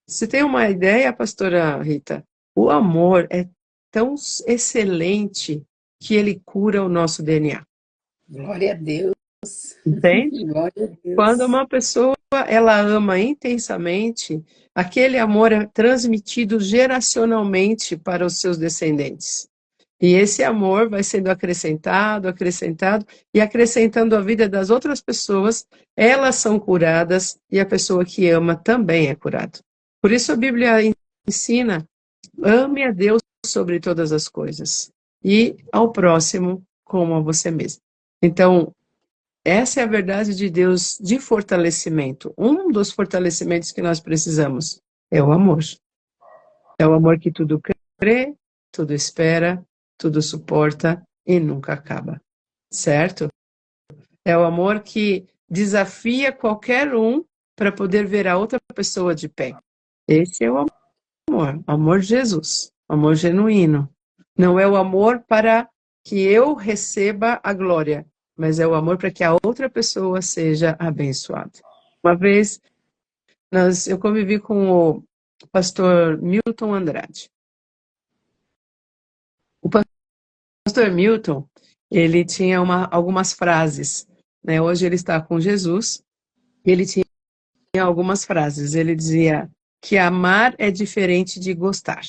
você tem uma ideia, pastora Rita? O amor é tão excelente que ele cura o nosso DNA.
Glória a Deus.
Entende?
Glória a Deus.
Quando uma pessoa ela ama intensamente, aquele amor é transmitido geracionalmente para os seus descendentes. E esse amor vai sendo acrescentado, e acrescentando a vida das outras pessoas, elas são curadas e a pessoa que ama também é curada. Por isso a Bíblia ensina, ame a Deus sobre todas as coisas e ao próximo como a você mesmo. Então, essa é a verdade de Deus de fortalecimento. Um dos fortalecimentos que nós precisamos é o amor. É o amor que tudo crê, tudo espera, tudo suporta e nunca acaba. Certo? É o amor que desafia qualquer um para poder ver a outra pessoa de pé. Esse é o amor de Jesus, amor genuíno. Não é o amor para que eu receba a glória, mas é o amor para que a outra pessoa seja abençoada. Uma vez, eu convivi com o pastor Milton Andrade. O pastor Milton, ele tinha algumas frases, né? Hoje ele está com Jesus, e ele tinha algumas frases. Ele dizia que amar é diferente de gostar.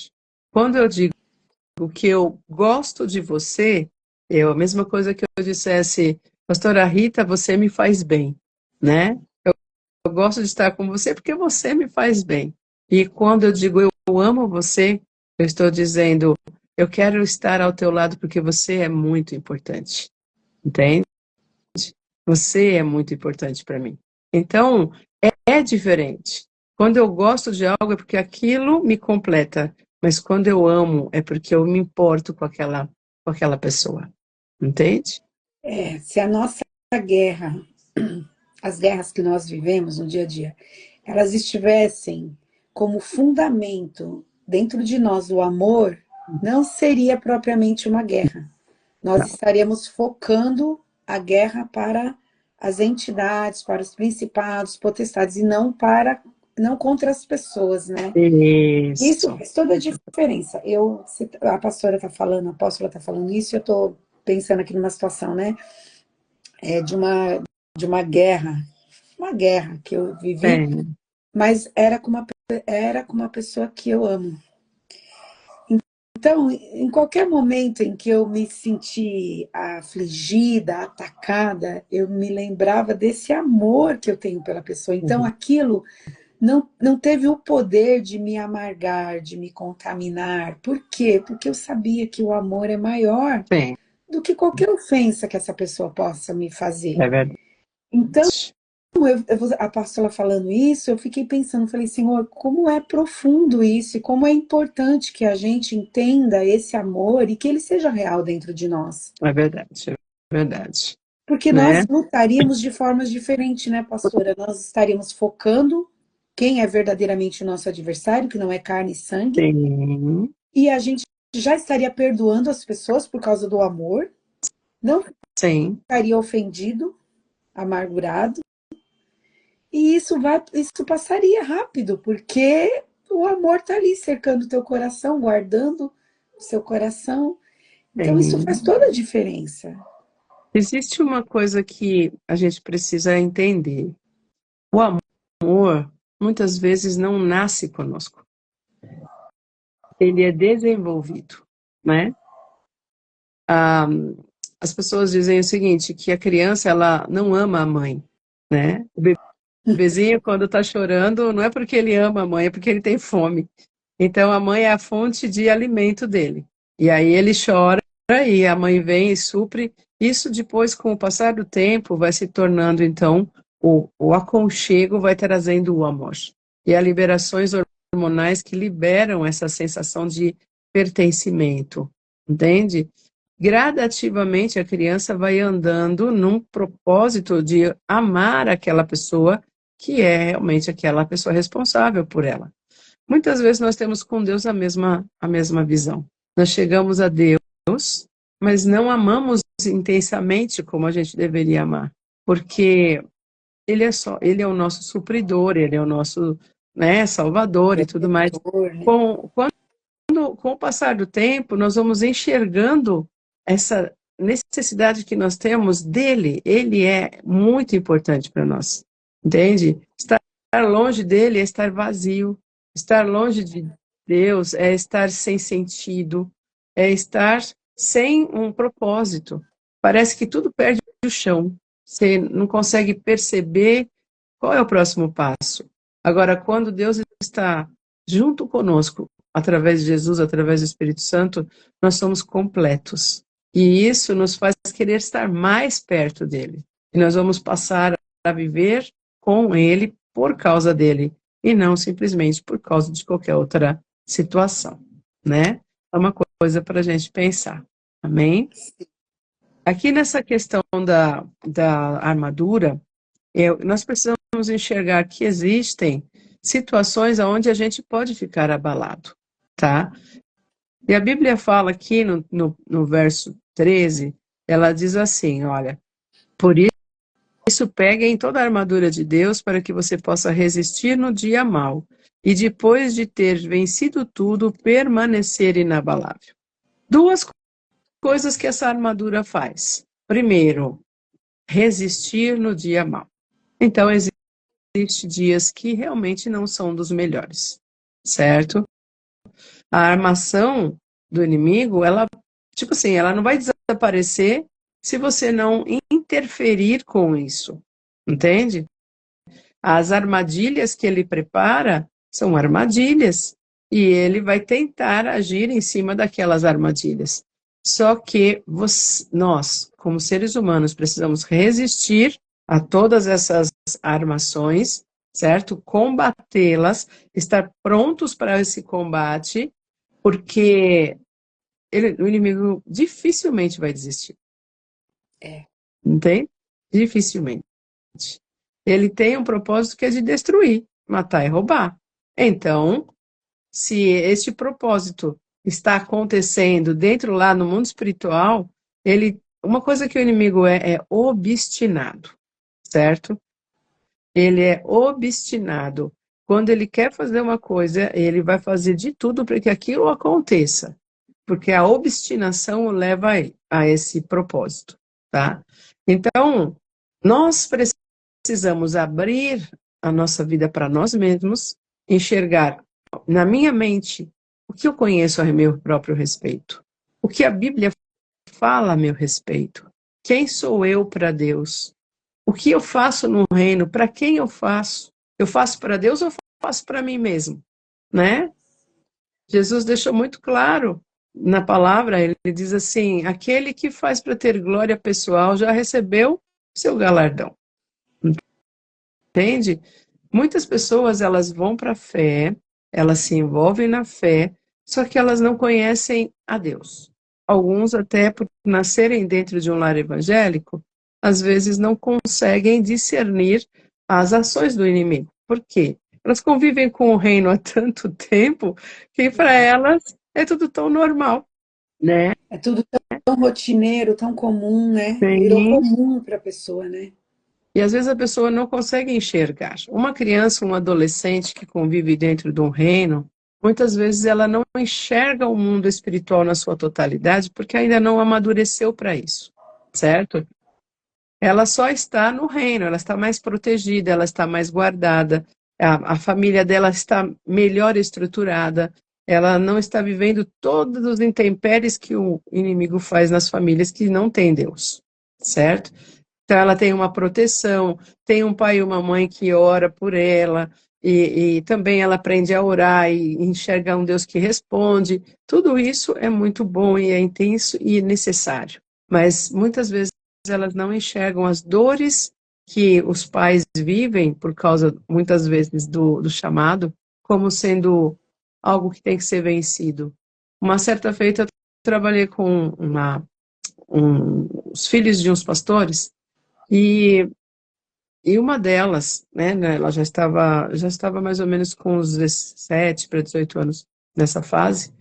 Quando eu digo que eu gosto de você, é a mesma coisa que eu dissesse, pastora Rita, você me faz bem, né? Eu gosto de estar com você porque você me faz bem. E quando eu digo eu amo você, eu estou dizendo eu quero estar ao teu lado porque você é muito importante. Entende? Você é muito importante para mim. Então, é diferente. Quando eu gosto de algo é porque aquilo me completa, mas quando eu amo é porque eu me importo com aquela pessoa. Entende?
Se a nossa guerra, as guerras que nós vivemos no dia a dia, elas estivessem como fundamento dentro de nós o amor, não seria propriamente uma guerra. Nós
Não.
estaríamos focando a guerra para as entidades, para os principados, potestades, e não contra as pessoas, né? Isso
Isso.
faz toda a diferença. A pastora está falando, a apóstola está falando isso, e eu estou pensando aqui numa situação, né? De uma guerra que eu vivi, mas era com uma pessoa que eu amo. Então, em qualquer momento em que eu me senti afligida, atacada, eu me lembrava desse amor que eu tenho pela pessoa. Então, aquilo não teve o poder de me amargar, de me contaminar. Por quê? Porque eu sabia que o amor é maior
Sim,
do que qualquer ofensa que essa pessoa possa me fazer.
é verdade.
Então, a pastora falando isso, eu fiquei pensando, falei, Senhor, como é profundo isso, e como é importante que a gente entenda esse amor e que ele seja real dentro de nós.
É verdade, é verdade.
Porque
Né?
nós lutaríamos de formas diferentes, né, pastora? Nós estaríamos focando quem é verdadeiramente o nosso adversário, que não é carne e sangue,
Sim,
e a gente já estaria perdoando as pessoas por causa do amor, não
sim.
ficaria ofendido, amargurado, e isso passaria rápido, porque o amor está ali cercando o teu coração, guardando o seu coração. Então isso faz
Sim.
toda a diferença.
Existe uma coisa que a gente precisa entender. O amor, muitas vezes, não nasce conosco. Ele é desenvolvido, né? As pessoas dizem o seguinte, que a criança, ela não ama a mãe, né? O bebezinho, quando está chorando, não é porque ele ama a mãe, é porque ele tem fome. Então, a mãe é a fonte de alimento dele. E aí ele chora e a mãe vem e supre. Isso depois, com o passar do tempo, vai se tornando, então, o aconchego vai trazendo o amor. E há liberações hormonais que liberam essa sensação de pertencimento, entende? Gradativamente a criança vai andando num propósito de amar aquela pessoa que é realmente aquela pessoa responsável por ela. Muitas vezes nós temos com Deus a mesma visão. Nós chegamos a Deus, mas não amamos intensamente como a gente deveria amar, porque ele é o nosso supridor, ele é o nosso, né, salvador e tudo mais.
Né?
Com o passar do tempo, nós vamos enxergando essa necessidade que nós temos dele. Ele é muito importante para nós, entende? Estar longe dele é estar vazio. Estar longe de Deus é estar sem sentido, é estar sem um propósito. Parece que tudo perde o chão. Você não consegue perceber qual é o próximo passo. Agora, quando Deus está junto conosco, através de Jesus, através do Espírito Santo, nós somos completos. E isso nos faz querer estar mais perto dele. E nós vamos passar a viver com ele por causa dele, e não simplesmente por causa de qualquer outra situação, né? É uma coisa para a gente pensar. Amém? Aqui nessa questão da armadura, nós precisamos enxergar que existem situações onde a gente pode ficar abalado, tá? E a Bíblia fala aqui no verso 13, ela diz assim, olha, por isso peguem toda a armadura de Deus para que você possa resistir no dia mau e depois de ter vencido tudo, permanecer inabalável. Duas coisas que essa armadura faz. Primeiro, resistir no dia mau. Então, existem dias que realmente não são dos melhores, certo? A armação do inimigo, ela, tipo assim, ela não vai desaparecer se você não interferir com isso, entende? As armadilhas que ele prepara são armadilhas e ele vai tentar agir em cima daquelas armadilhas. Só que nós, como seres humanos, precisamos resistir a todas essas armações, certo? Combatê-las, estar prontos para esse combate, porque o inimigo dificilmente vai desistir. Entende? Dificilmente. Ele tem um propósito que é de destruir, matar e roubar. Então, se este propósito está acontecendo dentro lá no mundo espiritual, uma coisa que o inimigo é obstinado, certo? Ele é obstinado. Quando ele quer fazer uma coisa, ele vai fazer de tudo para que aquilo aconteça, porque a obstinação o leva a esse propósito, tá? Então, nós precisamos abrir a nossa vida para nós mesmos, enxergar na minha mente o que eu conheço a meu próprio respeito, o que a Bíblia fala a meu respeito, quem sou eu para Deus, o que eu faço no reino, para quem eu faço para Deus ou eu faço para mim mesmo, né? Jesus deixou muito claro na palavra, ele diz assim, aquele que faz para ter glória pessoal já recebeu seu galardão. Entende? Muitas pessoas, elas vão para a fé, elas se envolvem na fé, só que elas não conhecem a Deus. Alguns, até por nascerem dentro de um lar evangélico, às vezes não conseguem discernir as ações do inimigo. Por quê? Elas convivem com o reino há tanto tempo que para elas é tudo tão normal, né?
É tudo tão rotineiro, tão comum, né? Virou
Sim.
comum para a pessoa, né?
E às vezes a pessoa não consegue enxergar. Uma criança, um adolescente que convive dentro de um reino, muitas vezes ela não enxerga o mundo espiritual na sua totalidade porque ainda não amadureceu para isso, certo? Ela só está no reino, ela está mais protegida, ela está mais guardada, a família dela está melhor estruturada, ela não está vivendo todos os intempéries que o inimigo faz nas famílias que não têm Deus, certo? Então, ela tem uma proteção, tem um pai e uma mãe que ora por ela, e também ela aprende a orar e enxergar um Deus que responde. Tudo isso é muito bom e é intenso e necessário. Mas, muitas vezes, elas não enxergam as dores que os pais vivem, por causa, muitas vezes, do chamado, como sendo algo que tem que ser vencido. Uma certa feita, eu trabalhei com os filhos de uns pastores, e uma delas, né, ela já estava mais ou menos com uns 17 para 18 anos nessa fase,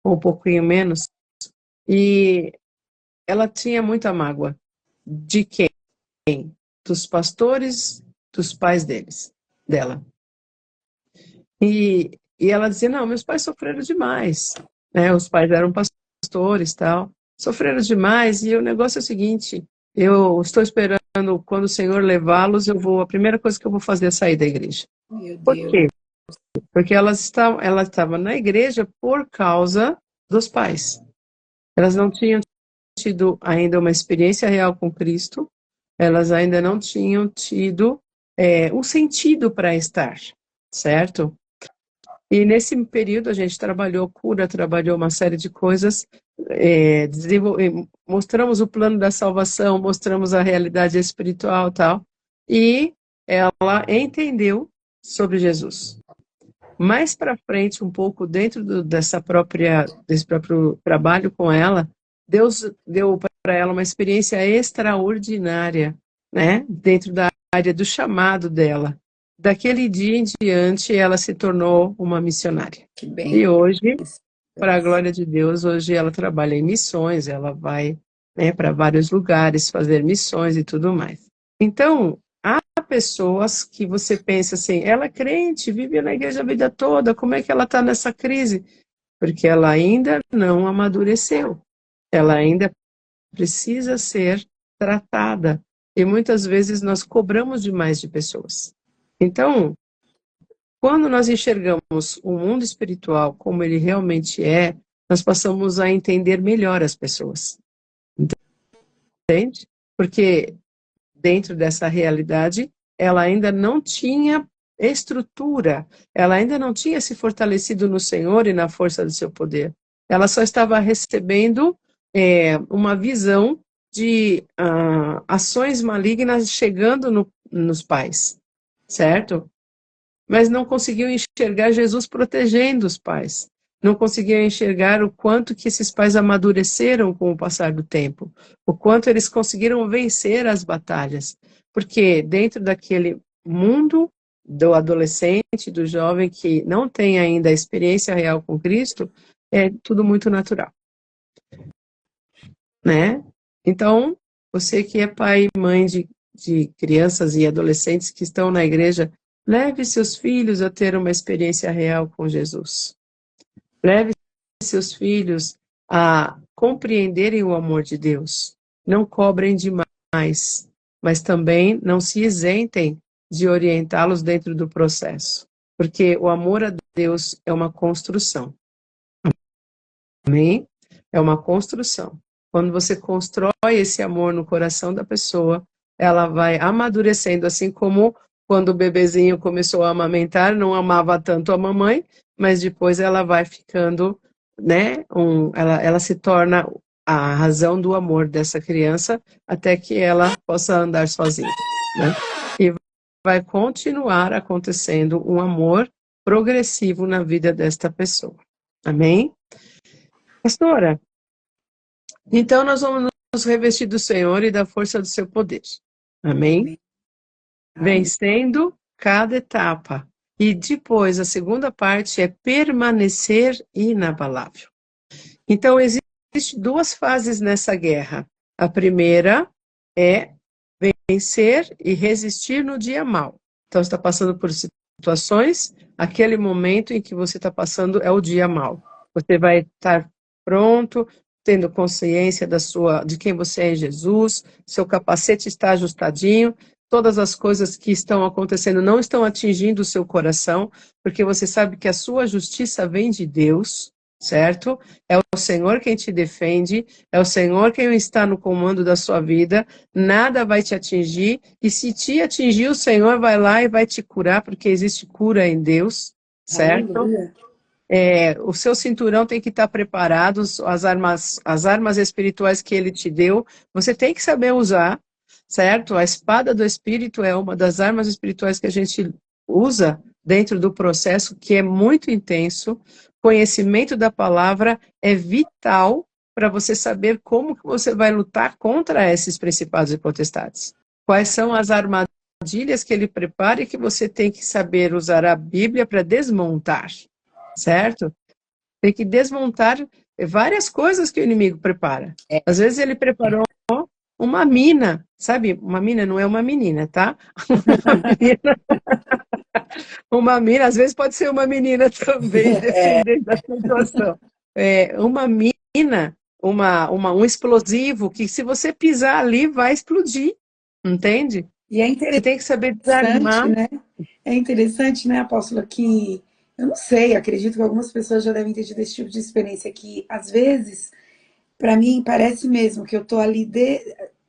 ou um pouquinho menos, e ela tinha muita mágoa. De quem? Dos pastores, dos pais dela. E ela dizia, não, meus pais sofreram demais, né, os pais eram pastores e tal, sofreram demais, e o negócio é o seguinte, eu estou esperando quando o Senhor levá-los, a primeira coisa que eu vou fazer é sair da igreja.
Meu
Por
Deus.
quê? Porque ela estava na igreja por causa dos pais. Elas não tinham tido ainda uma experiência real com Cristo, elas ainda não tinham tido um sentido para estar, certo? E nesse período a gente trabalhou cura, trabalhou uma série de coisas, mostramos o plano da salvação, mostramos a realidade espiritual e tal, e ela entendeu sobre Jesus. Mais para frente, um pouco dentro desse próprio trabalho com ela, Deus deu para ela uma experiência extraordinária, né? Dentro da área do chamado dela. Daquele dia em diante, ela se tornou uma missionária.
Que bem.
E hoje, para a glória de Deus, hoje ela trabalha em missões, ela vai, né, para vários lugares fazer missões e tudo mais. Então, há pessoas que você pensa assim, ela é crente, vive na igreja a vida toda, como é que ela está nessa crise? Porque ela ainda não amadureceu, ela ainda precisa ser tratada. E muitas vezes nós cobramos demais de pessoas. Então, quando nós enxergamos o mundo espiritual como ele realmente é, nós passamos a entender melhor as pessoas. Entende? Porque dentro dessa realidade, ela ainda não tinha estrutura, ela ainda não tinha se fortalecido no Senhor e na força do seu poder. Ela só estava recebendo uma visão de ações malignas chegando nos pais, certo? Mas não conseguiu enxergar Jesus protegendo os pais. Não conseguiam enxergar o quanto que esses pais amadureceram com o passar do tempo, o quanto eles conseguiram vencer as batalhas. Porque dentro daquele mundo do adolescente, do jovem que não tem ainda a experiência real com Cristo, é tudo muito natural. Né? Então, você que é pai e mãe de crianças e adolescentes que estão na igreja, leve seus filhos a ter uma experiência real com Jesus. Leve seus filhos a compreenderem o amor de Deus. Não cobrem demais, mas também não se isentem de orientá-los dentro do processo. Porque o amor a Deus é uma construção. Amém? É uma construção. Quando você constrói esse amor no coração da pessoa, ela vai amadurecendo, assim como quando o bebezinho começou a amamentar, não amava tanto a mamãe, mas depois ela vai ficando, né, ela se torna a razão do amor dessa criança até que ela possa andar sozinha, né? E vai continuar acontecendo um amor progressivo na vida desta pessoa. Amém? Pastora, então nós vamos nos revestir do Senhor e da força do seu poder. Amém? Vencendo cada etapa. E depois, a segunda parte é permanecer inabalável. Então, existem duas fases nessa guerra. A primeira é vencer e resistir no dia mau. Então, você está passando por situações, aquele momento em que você está passando é o dia mau. Você vai estar pronto, tendo consciência de quem você é em Jesus, seu capacete está ajustadinho, todas as coisas que estão acontecendo não estão atingindo o seu coração, porque você sabe que a sua justiça vem de Deus, certo? É o Senhor quem te defende, é o Senhor quem está no comando da sua vida, nada vai te atingir, e se te atingir, o Senhor vai lá e vai te curar, porque existe cura em Deus, certo?
Aleluia.
O seu cinturão tem que estar preparado, as armas espirituais que ele te deu, você tem que saber usar, certo? A espada do Espírito é uma das armas espirituais que a gente usa dentro do processo, que é muito intenso. Conhecimento da palavra é vital para você saber como que você vai lutar contra esses principados e potestades. Quais são as armadilhas que ele prepara e que você tem que saber usar a Bíblia para desmontar. Certo? Tem que desmontar várias coisas que o inimigo prepara. Às vezes ele preparou uma mina, sabe? Uma mina não é uma menina, tá? Uma mina, às vezes pode ser uma menina também, dependendo da situação. Uma mina, um explosivo, que se você pisar ali, vai explodir, entende?
E é
Você tem que saber desarmar.
né? É interessante, né, apóstola, que eu não sei, acredito que algumas pessoas já devem ter tido esse tipo de experiência que, às vezes, para mim, parece mesmo que eu tô ali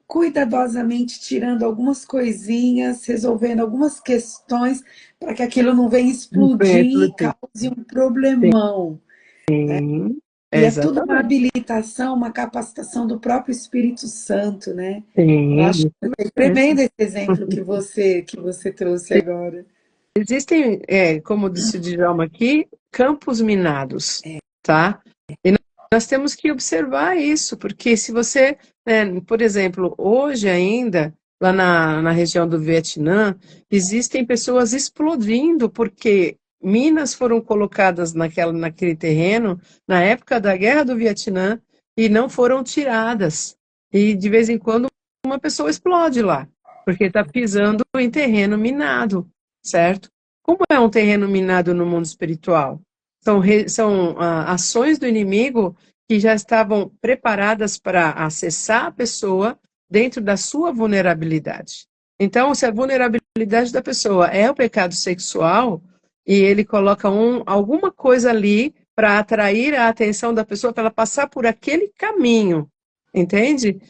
cuidadosamente tirando algumas coisinhas, resolvendo algumas questões, para que aquilo não venha explodir e cause um problemão.
Sim,
E é tudo uma
exatamente.
habilitação, uma capacitação do próprio Espírito Santo, né? Eu
Sim,
acho
isso
tremendo
mesmo.
esse exemplo que você trouxe agora.
Existem, como disse o Djalma aqui, campos minados, tá? E nós temos que observar isso, porque se você, né, por exemplo, hoje ainda, lá na região do Vietnã, existem pessoas explodindo porque minas foram colocadas naquele terreno na época da Guerra do Vietnã e não foram tiradas. E de vez em quando uma pessoa explode lá, porque está pisando em terreno minado, certo? Como é um terreno minado no mundo espiritual? São ações do inimigo que já estavam preparadas para acessar a pessoa dentro da sua vulnerabilidade. Então, se a vulnerabilidade da pessoa é o pecado sexual, e ele coloca alguma coisa ali para atrair a atenção da pessoa, para ela passar por aquele caminho, entende?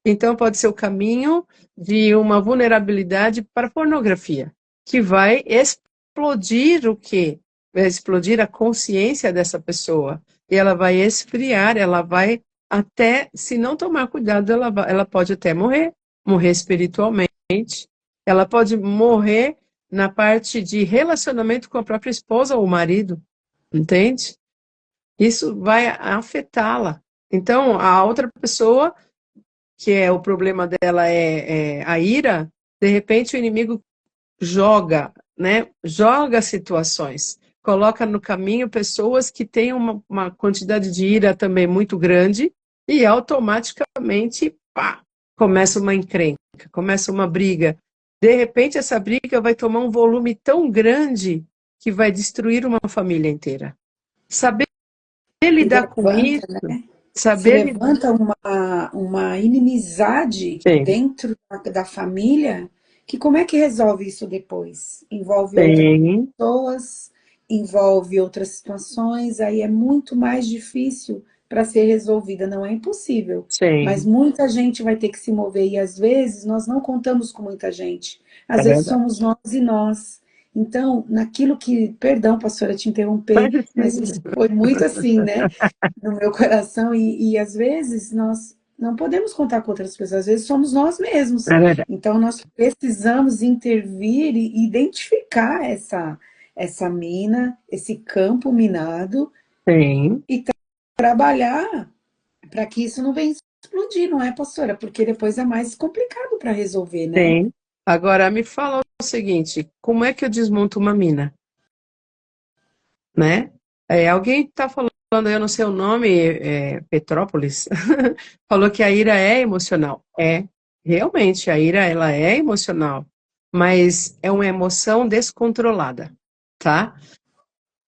Então, pode ser o caminho de uma vulnerabilidade para a pornografia, que vai explodir o quê? Vai explodir a consciência dessa pessoa. E ela vai esfriar, ela vai até, se não tomar cuidado, ela pode até morrer espiritualmente. Ela pode morrer na parte de relacionamento com a própria esposa ou marido, entende? Isso vai afetá-la. Então, a outra pessoa que é o problema dela é a ira, de repente o inimigo joga, né? Joga situações, coloca no caminho pessoas que têm uma quantidade de ira também muito grande e automaticamente, pá, começa uma encrenca, começa uma briga. De repente essa briga vai tomar um volume tão grande que vai destruir uma família inteira. Saber
Se
lidar com
levanta,
isso,
se
saber lidar.
levanta uma inimizade
Tem,
dentro da família, que como é que resolve isso depois? Envolve outras
tem,
pessoas, envolve outras situações, aí é muito mais difícil para ser resolvida. Não é impossível, mas
tem.
muita gente vai ter que se mover e às vezes nós não contamos com muita gente.
É
Às vezes
verdade.
somos nós e nós. Então, naquilo que, perdão, pastora, te interromper,
Mas
mas
assim,
isso foi muito assim, né? No meu coração, e às vezes nós não podemos contar com outras pessoas, às vezes somos nós mesmos.
é verdade.
Então, nós precisamos intervir e identificar essa mina, esse campo minado,
Tem,
e trabalhar para que isso não venha explodir, não é, pastora? Porque depois é mais complicado para resolver, né?
tem. Agora, me fala o seguinte, como é que eu desmonto uma mina, né? Alguém está falando, eu não sei o nome, Petrópolis, falou que a ira é emocional. Realmente, a ira, ela é emocional, mas é uma emoção descontrolada, tá?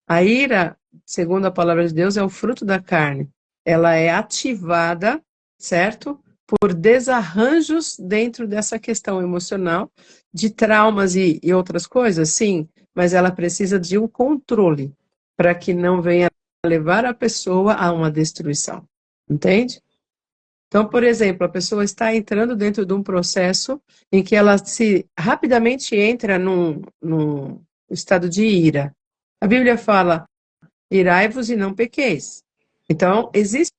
A ira, segundo a palavra de Deus, é o fruto da carne. Ela é ativada, certo? Por desarranjos dentro dessa questão emocional, de traumas e outras coisas, sim, mas ela precisa de um controle para que não venha levar a pessoa a uma destruição. Entende? Então, por exemplo, a pessoa está entrando dentro de um processo em que ela se rapidamente entra num estado de ira. A Bíblia fala irai-vos e não pequeis. Então, existe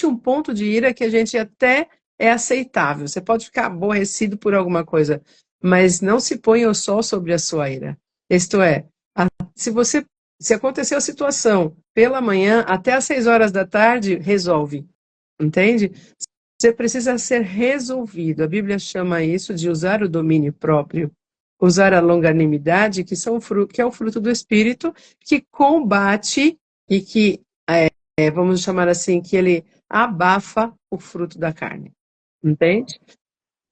um ponto de ira que a gente até é aceitável. Você pode ficar aborrecido por alguma coisa, mas não se ponha o sol sobre a sua ira. Isto é, se você, se aconteceu a situação pela manhã, até às 6 horas da tarde, resolve. Entende? Você precisa ser resolvido. A Bíblia chama isso de usar o domínio próprio, usar a longanimidade, que é o fruto do Espírito, que combate e que, vamos chamar assim, que ele abafa o fruto da carne. Entende?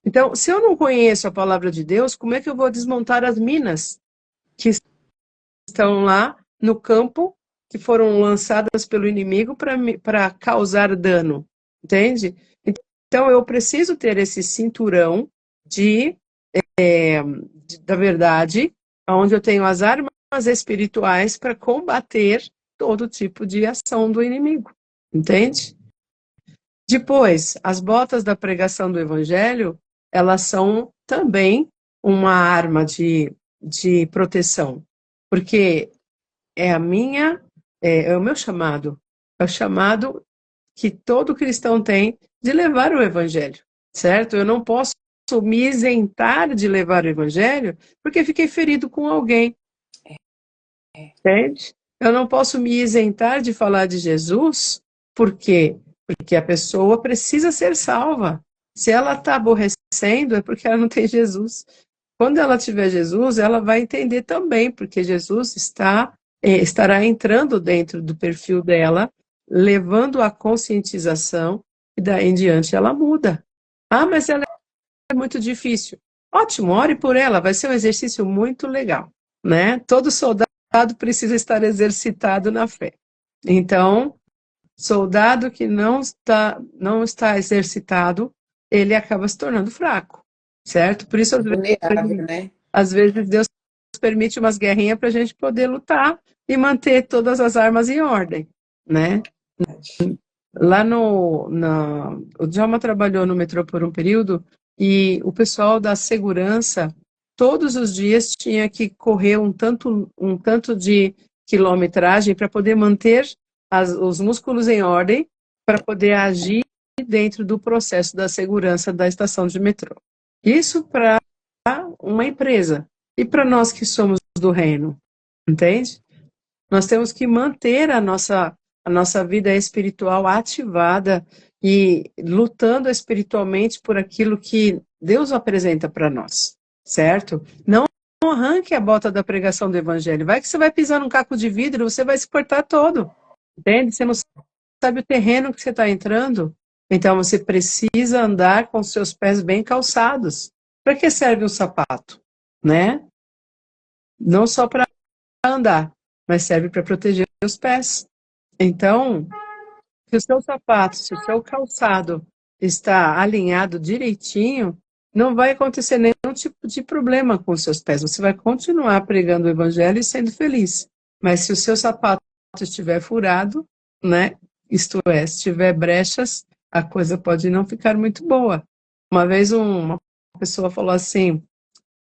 Então, se eu não conheço a palavra de Deus, como é que eu vou desmontar as minas que estão lá no campo, que foram lançadas pelo inimigo para causar dano? Entende? Então, eu preciso ter esse cinturão de, da verdade, onde eu tenho as armas espirituais para combater todo tipo de ação do inimigo. Entende? Depois, as botas da pregação do evangelho, elas são também uma arma de proteção, porque é o meu chamado, é o chamado que todo cristão tem de levar o evangelho, certo? Eu não posso me isentar de levar o evangelho porque fiquei ferido com alguém, entende? Eu não posso me isentar de falar de Jesus, por quê? Porque a pessoa precisa ser salva. Se ela está aborrecendo, é porque ela não tem Jesus. Quando ela tiver Jesus, ela vai entender também, porque Jesus estará entrando dentro do perfil dela, levando a conscientização, e daí em diante ela muda. Ah, mas ela é muito difícil. Ótimo, ore por ela, vai ser um exercício muito legal, né? Todo soldado precisa estar exercitado na fé. Então, soldado que não está exercitado, ele acaba se tornando fraco, certo? Por isso,
Vulnerável, né?
às vezes Deus permite umas guerrinhas para a gente poder lutar e manter todas as armas em ordem, né? Lá o Djalma trabalhou no metrô por um período e o pessoal da segurança todos os dias tinha que correr um tanto de quilometragem para poder manter os músculos em ordem para poder agir dentro do processo da segurança da estação de metrô. Isso para uma empresa e para nós que somos do reino, entende? Nós temos que manter a nossa vida espiritual ativada e lutando espiritualmente por aquilo que Deus apresenta para nós, certo? Não arranque a bota da pregação do evangelho. Vai que você vai pisar num caco de vidro, você vai se cortar todo, entende? Você não sabe o terreno que você está entrando, então você precisa andar com seus pés bem calçados. Para que serve um sapato, né? Não só para andar, mas serve para proteger os pés. Então, se o seu sapato, se o seu calçado está alinhado direitinho, não vai acontecer nenhum tipo de problema com os seus pés. Você vai continuar pregando o evangelho e sendo feliz. Mas se o seu sapato estiver furado, né? Isto é, se tiver brechas, a coisa pode não ficar muito boa. Uma vez uma pessoa falou assim,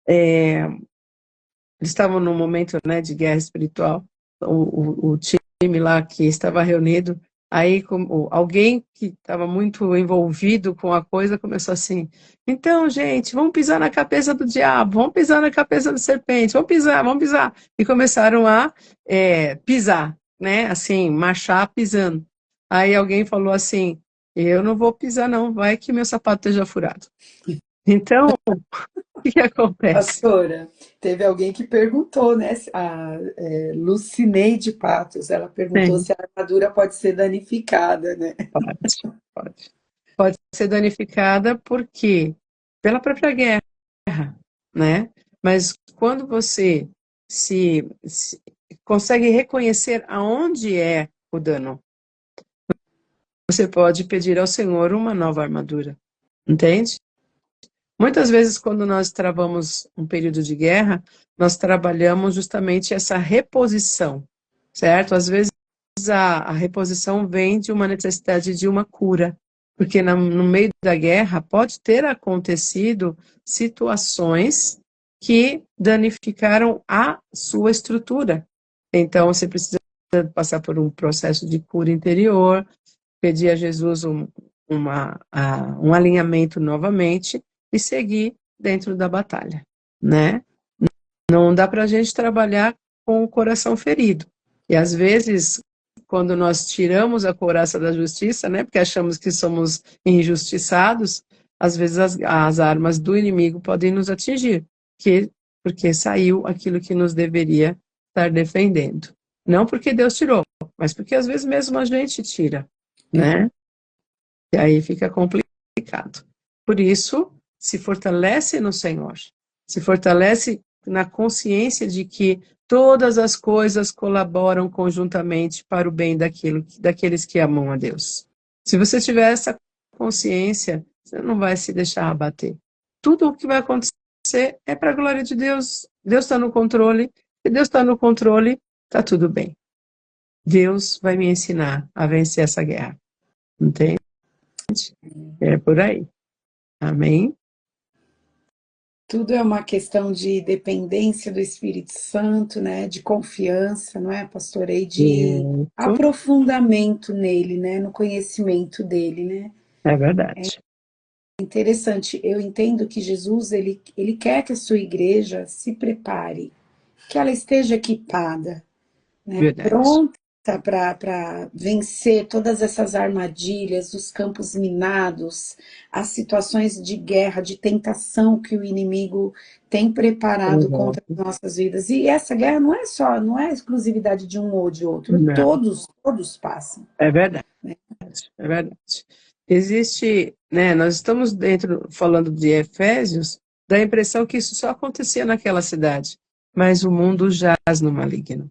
eles estavam num momento, né, de guerra espiritual, o time lá que estava reunido, aí alguém que estava muito envolvido com a coisa começou assim, então, gente, vamos pisar na cabeça do diabo, vamos pisar na cabeça da serpente, vamos pisar, vamos pisar. E começaram a pisar, né, assim, marchar pisando. Aí alguém falou assim, eu não vou pisar não, vai que meu sapato esteja furado. Então, o que acontece?
Pastora, teve alguém que perguntou, né? Lucineide Patos, ela perguntou
Sim,
se a armadura pode ser danificada, né?
pode, pode. Pode ser danificada porque pela própria guerra, né? Mas quando você se consegue reconhecer aonde é o dano, você pode pedir ao Senhor uma nova armadura, entende? Muitas vezes, quando nós travamos um período de guerra, nós trabalhamos justamente essa reposição, certo? Às vezes a reposição vem de uma necessidade de uma cura, porque no meio da guerra pode ter acontecido situações que danificaram a sua estrutura. Então, você precisa passar por um processo de cura interior, pedir a Jesus um alinhamento novamente e seguir dentro da batalha, né? Não dá para a gente trabalhar com o coração ferido. E às vezes, quando nós tiramos a couraça da justiça, né, porque achamos que somos injustiçados, às vezes as armas do inimigo podem nos atingir, porque saiu aquilo que nos deveria estar defendendo. Não porque Deus tirou, mas porque às vezes mesmo a gente tira, né? E aí fica complicado. Por isso, se fortalece no Senhor, se fortalece na consciência de que todas as coisas colaboram conjuntamente para o bem daqueles que amam a Deus. Se você tiver essa consciência, você não vai se deixar abater. Tudo o que vai acontecer é para a glória de Deus. Deus está no controle. Se Deus está no controle, está tudo bem. Deus vai me ensinar a vencer essa guerra. Entende? É por aí. Amém?
Tudo é uma questão de dependência do Espírito Santo, né? De confiança, não é, pastora? E de
Isso
aprofundamento nele, né? No conhecimento dele, né?
é verdade.
Interessante. Eu entendo que Jesus, ele quer que a sua igreja se prepare, que ela esteja equipada, né?
Verdade.
Pronta para vencer todas essas armadilhas, os campos minados, as situações de guerra, de tentação que o inimigo tem preparado
Uhum.
contra as nossas vidas. E essa guerra não é exclusividade de um ou de outro,
Não,
todos passam,
é verdade.
né?
É verdade. Existe, né, nós estamos falando de Efésios, dá a impressão que isso só acontecia naquela cidade, mas o mundo jaz no maligno,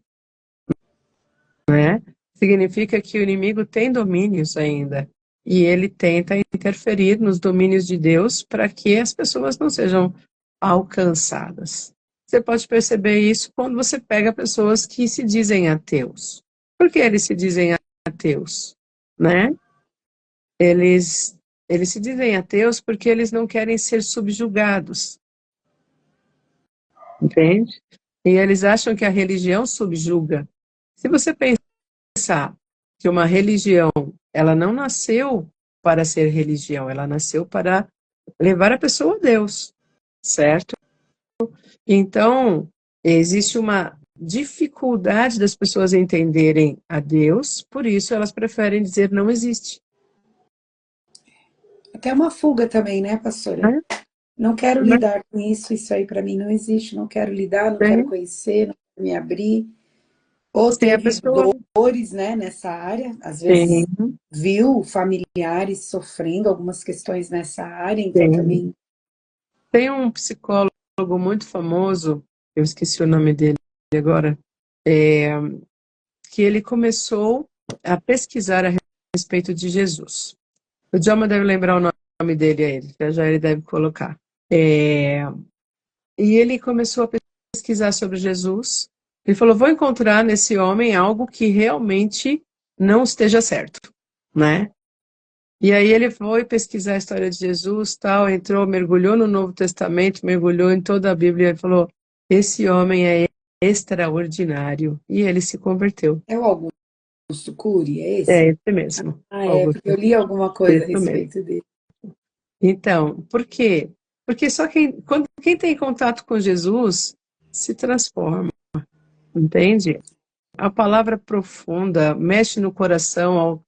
né? Significa que o inimigo tem domínios ainda, e ele tenta interferir nos domínios de Deus para que as pessoas não sejam alcançadas. Você pode perceber isso quando você pega pessoas que se dizem ateus. Por que eles se dizem ateus, né? Eles, eles se dizem ateus porque eles não querem ser subjugados, entende? E eles acham que a religião subjuga. Se você pensar que uma religião, ela não nasceu para ser religião, ela nasceu para levar a pessoa a Deus, certo? Então, existe uma dificuldade das pessoas entenderem a Deus, por isso elas preferem dizer não existe.
Até uma fuga também, né, pastora?
Né?
Não quero
Mas
lidar com isso aí para mim não existe, não quero lidar, não quero
tem,
conhecer, não quero me abrir. Ou
tem a
teve
pessoa.
dores, né, nessa área, às vezes
Tem,
viu familiares sofrendo algumas questões nessa área, então
tem.
também
Tem um psicólogo muito famoso, eu esqueci o nome dele agora, é, que ele começou a pesquisar a respeito de Jesus. O Djalma deve lembrar o nome dele a ele, já ele deve colocar. É, e ele começou a pesquisar sobre Jesus. Ele falou: vou encontrar nesse homem algo que realmente não esteja certo, né? E aí ele foi pesquisar a história de Jesus, tal, entrou, mergulhou no Novo Testamento, mergulhou em toda a Bíblia e falou: esse homem é extraordinário. E ele se converteu.
é o Augusto Cury, é
É
esse?
esse mesmo,
Ah, é, porque eu
Augusto.
li alguma coisa a
Isso mesmo.
respeito dele.
Então, por quê? Porque só quem tem contato com Jesus se transforma, entende? A palavra profunda mexe no coração,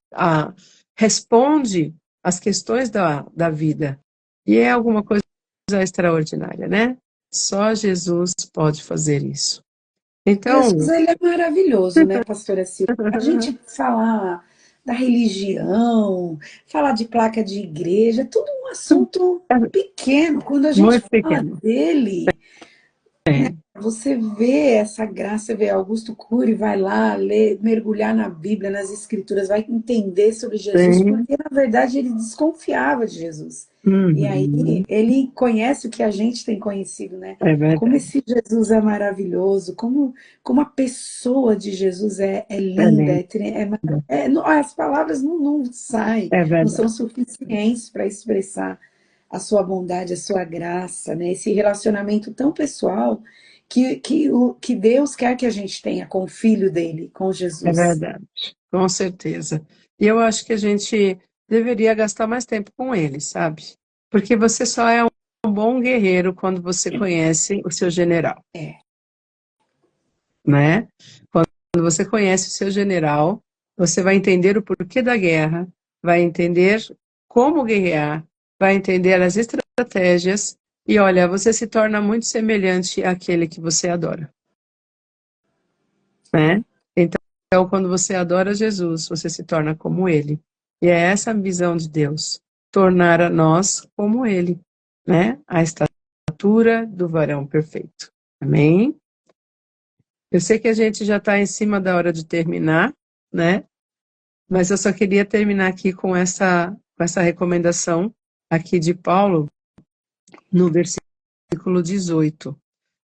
responde às questões da vida. E é alguma coisa extraordinária, né? Só Jesus pode fazer isso.
Jesus,
Então,
ele é maravilhoso, né, pastora Silvia? A gente falar da religião, falar de placa de igreja, tudo um assunto
é
pequeno. Quando a gente
muito
fala
pequeno.
dele,
É,
você vê essa graça, vê Augusto Cury, vai lá ler, mergulhar na Bíblia, nas Escrituras, vai entender sobre Jesus,
sim,
porque na verdade ele desconfiava de Jesus. E aí
uhum,
ele conhece o que a gente tem conhecido, né?
é
Como
verdade.
esse Jesus é maravilhoso, como a pessoa de Jesus é
É
linda,
lindo,
as palavras não saem,
é
não são
verdade.
suficientes para expressar a sua bondade, a sua graça, né? Esse relacionamento tão pessoal que Deus quer que a gente tenha com o Filho dele, com
É
Jesus.
verdade, com certeza. E eu acho que a gente deveria gastar mais tempo com ele, sabe? Porque você só é um bom guerreiro quando você conhece o seu general,
É.
né? Quando você conhece o seu general, você vai entender o porquê da guerra, vai entender como guerrear, vai entender as estratégias e, olha, você se torna muito semelhante àquele que você adora, né? Então, quando você adora Jesus, você se torna como ele. E é essa a visão de Deus, tornar a nós como ele, né? A estatura do varão perfeito. Amém? Eu sei que a gente já está em cima da hora de terminar, né? Mas eu só queria terminar aqui com essa recomendação aqui de Paulo no versículo 18.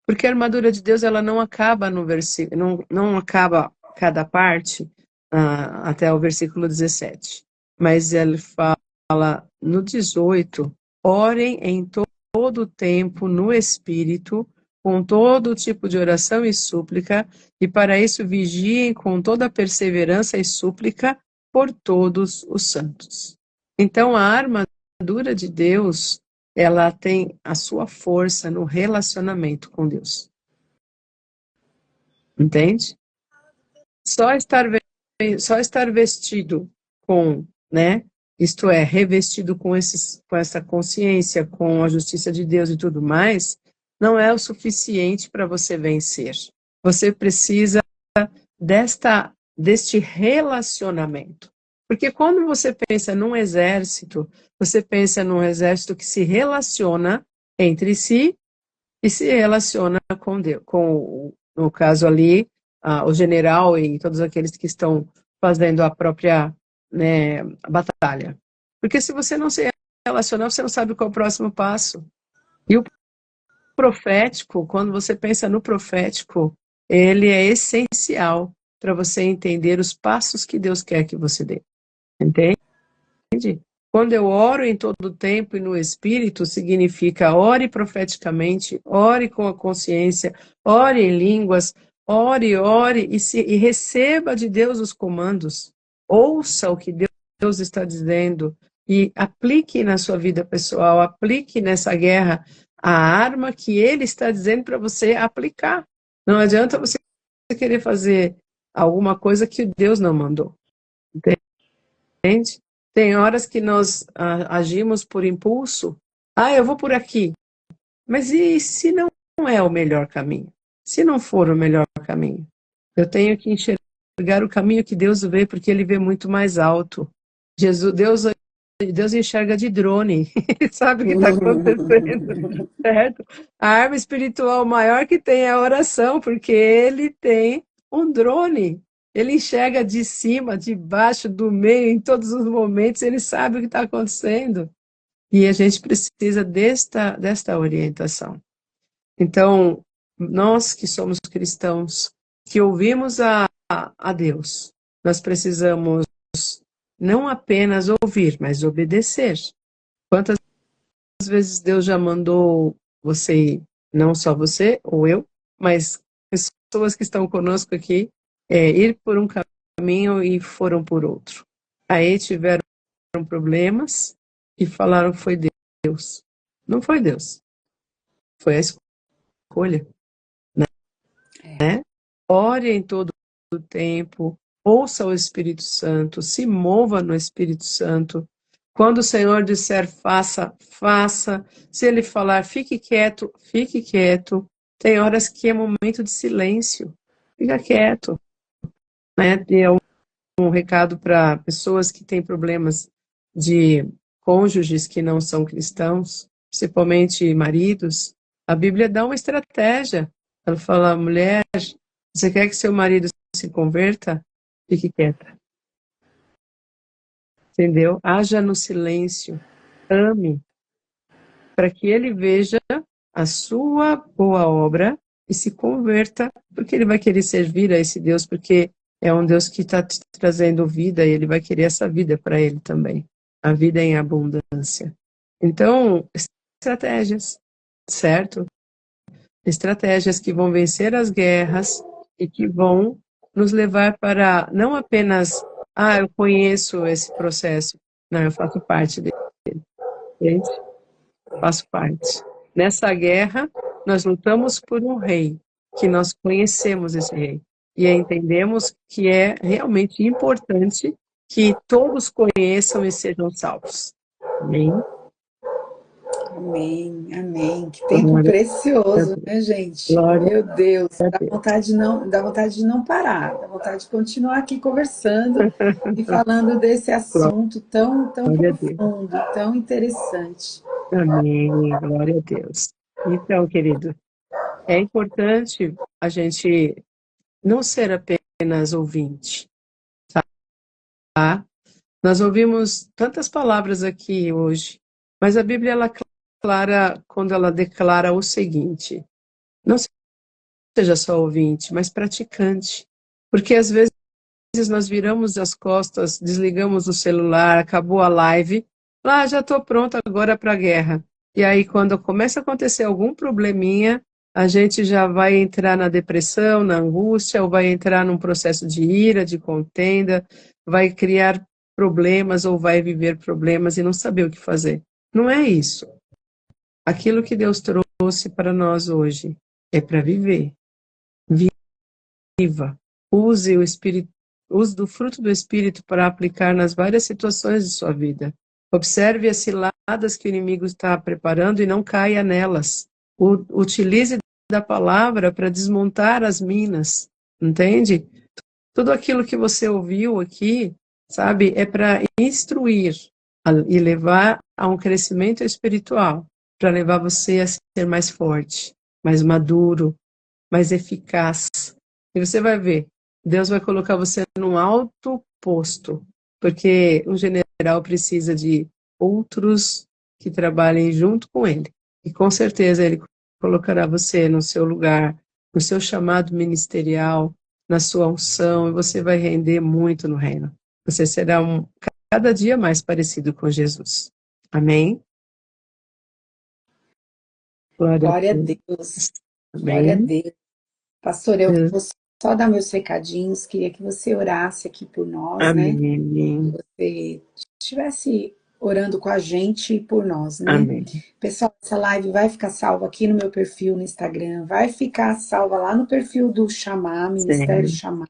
Porque a armadura de Deus, ela não acaba no versículo, não acaba cada parte até o versículo 17. Mas ele fala fala no 18, orem em todo o tempo no Espírito, com todo tipo de oração e súplica, e para isso vigiem com toda perseverança e súplica por todos os santos. Então, a armadura de Deus, ela tem a sua força no relacionamento com Deus. Entende? Só estar vestido com, né? Isto é, revestido com essa consciência, com a justiça de Deus e tudo mais, não é o suficiente para você vencer. Você precisa deste relacionamento. Porque quando você pensa num exército, você pensa num exército que se relaciona entre si e se relaciona com Deus, no caso ali, o general e todos aqueles que estão fazendo a própria, né, batalha. Porque se você não se relacionar, você não sabe qual é o próximo passo. E o profético, quando você pensa no profético, ele é essencial para você entender os passos que Deus quer que você dê. Entende? Quando eu oro em todo o tempo e no Espírito, significa ore profeticamente, ore com a consciência, ore em línguas, ore e receba de Deus os comandos. Ouça o que Deus está dizendo e aplique na sua vida pessoal, aplique nessa guerra a arma que Ele está dizendo para você aplicar. Não adianta você querer fazer alguma coisa que Deus não mandou. Entende? Tem horas que nós agimos por impulso. Eu vou por aqui. Mas e se não é o melhor caminho? Se não for o melhor caminho? Eu tenho que enxergar o caminho que Deus vê, porque Ele vê muito mais alto. Deus enxerga de drone. Sabe o que está acontecendo, certo? A arma espiritual maior que tem é a oração, porque Ele tem um drone. Ele enxerga de cima, de baixo, do meio, em todos os momentos, ele sabe o que está acontecendo. E a gente precisa desta orientação. Então, nós que somos cristãos, que ouvimos a Deus, nós precisamos não apenas ouvir, mas obedecer. Quantas vezes Deus já mandou você, não só você ou eu, mas pessoas que estão conosco aqui, ir por um caminho e foram por outro. Aí tiveram problemas e falaram que foi Deus. Não foi Deus. Foi a escolha. Né? Ore em todo o tempo, ouça o Espírito Santo, se mova no Espírito Santo. Quando o Senhor disser faça, faça. Se Ele falar fique quieto, fique quieto. Tem horas que é momento de silêncio. Fica quieto. Né? É um recado para pessoas que têm problemas de cônjuges que não são cristãos, principalmente maridos. A Bíblia dá uma estratégia. Ela fala, mulher, você quer que seu marido se converta? Fique quieta. Entendeu? Haja no silêncio. Ame. Para que ele veja a sua boa obra e se converta, porque ele vai querer servir a esse Deus, porque é um Deus que está te trazendo vida e ele vai querer essa vida para ele também. A vida em abundância. Então, estratégias, certo? Estratégias que vão vencer as guerras e que vão nos levar para não apenas, eu conheço esse processo. Não, eu faço parte dele. Gente, faço parte. Nessa guerra, nós lutamos por um rei, que nós conhecemos esse rei. E entendemos que é realmente importante que todos conheçam e sejam salvos. Amém?
Amém, amém. Que tempo precioso, né, gente? Meu Deus, dá vontade de não parar, dá vontade de continuar aqui conversando e falando desse assunto tão profundo, tão interessante.
Amém, glória a Deus. Então, querido, é importante a gente não ser apenas ouvinte, tá? Nós ouvimos tantas palavras aqui hoje, mas a Bíblia, ela clara quando ela declara o seguinte: não seja só ouvinte, mas praticante. Porque às vezes nós viramos as costas, desligamos o celular, acabou a live, Ah, já estou pronta agora para a guerra. E aí, quando começa a acontecer algum probleminha, a gente já vai entrar na depressão, na angústia, ou vai entrar num processo de ira, de contenda, vai criar problemas ou vai viver problemas e não saber o que fazer. Não é isso. Aquilo que Deus trouxe para nós hoje é para viver. Viva. Use o Espírito, use do fruto do Espírito para aplicar nas várias situações de sua vida. Observe as ciladas que o inimigo está preparando e não caia nelas. Utilize da palavra para desmontar as minas, entende? Tudo aquilo que você ouviu aqui, sabe, é para instruir e levar a um crescimento espiritual, para levar você a ser mais forte, mais maduro, mais eficaz. E você vai ver, Deus vai colocar você num alto posto, porque um general precisa de outros que trabalhem junto com ele. E com certeza ele colocará você no seu lugar, no seu chamado ministerial, na sua unção, e você vai render muito no reino. Você será cada dia mais parecido com Jesus. Amém? Glória a
Glória a
Deus.
Deus. Glória a
Amém.
Deus. Pastor, eu vou só dar meus recadinhos, queria que você orasse aqui por nós, né? Que
Amém.
você estivesse orando com a gente e por nós, né?
Amém.
Pessoal, essa live vai ficar salva aqui no meu perfil no Instagram, vai ficar salva lá no perfil do Chamar, Ministério
Sim.
Chamar.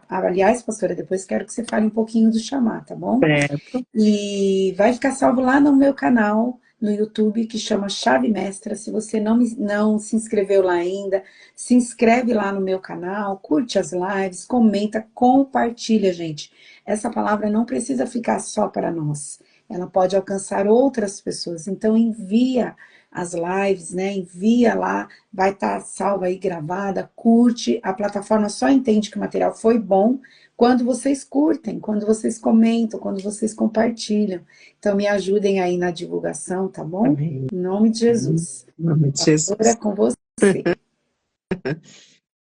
Aliás, pastora, depois quero que você fale um pouquinho do Chamar, tá bom?
Certo.
E vai ficar salvo lá no meu canal no YouTube, que chama Chave Mestra. Se você não se inscreveu lá ainda, se inscreve lá no meu canal, curte as lives, comenta, compartilha, gente. Essa palavra não precisa ficar só para nós. Ela pode alcançar outras pessoas. Então envia as lives, né? Envia lá, vai estar salva aí gravada, curte. A plataforma só entende que o material foi bom quando vocês curtem, quando vocês comentam, quando vocês compartilham. Então, me ajudem aí na divulgação, tá bom?
Amém.
Em nome de
Em
Jesus.
nome de
Pastora, é
Jesus.
com você.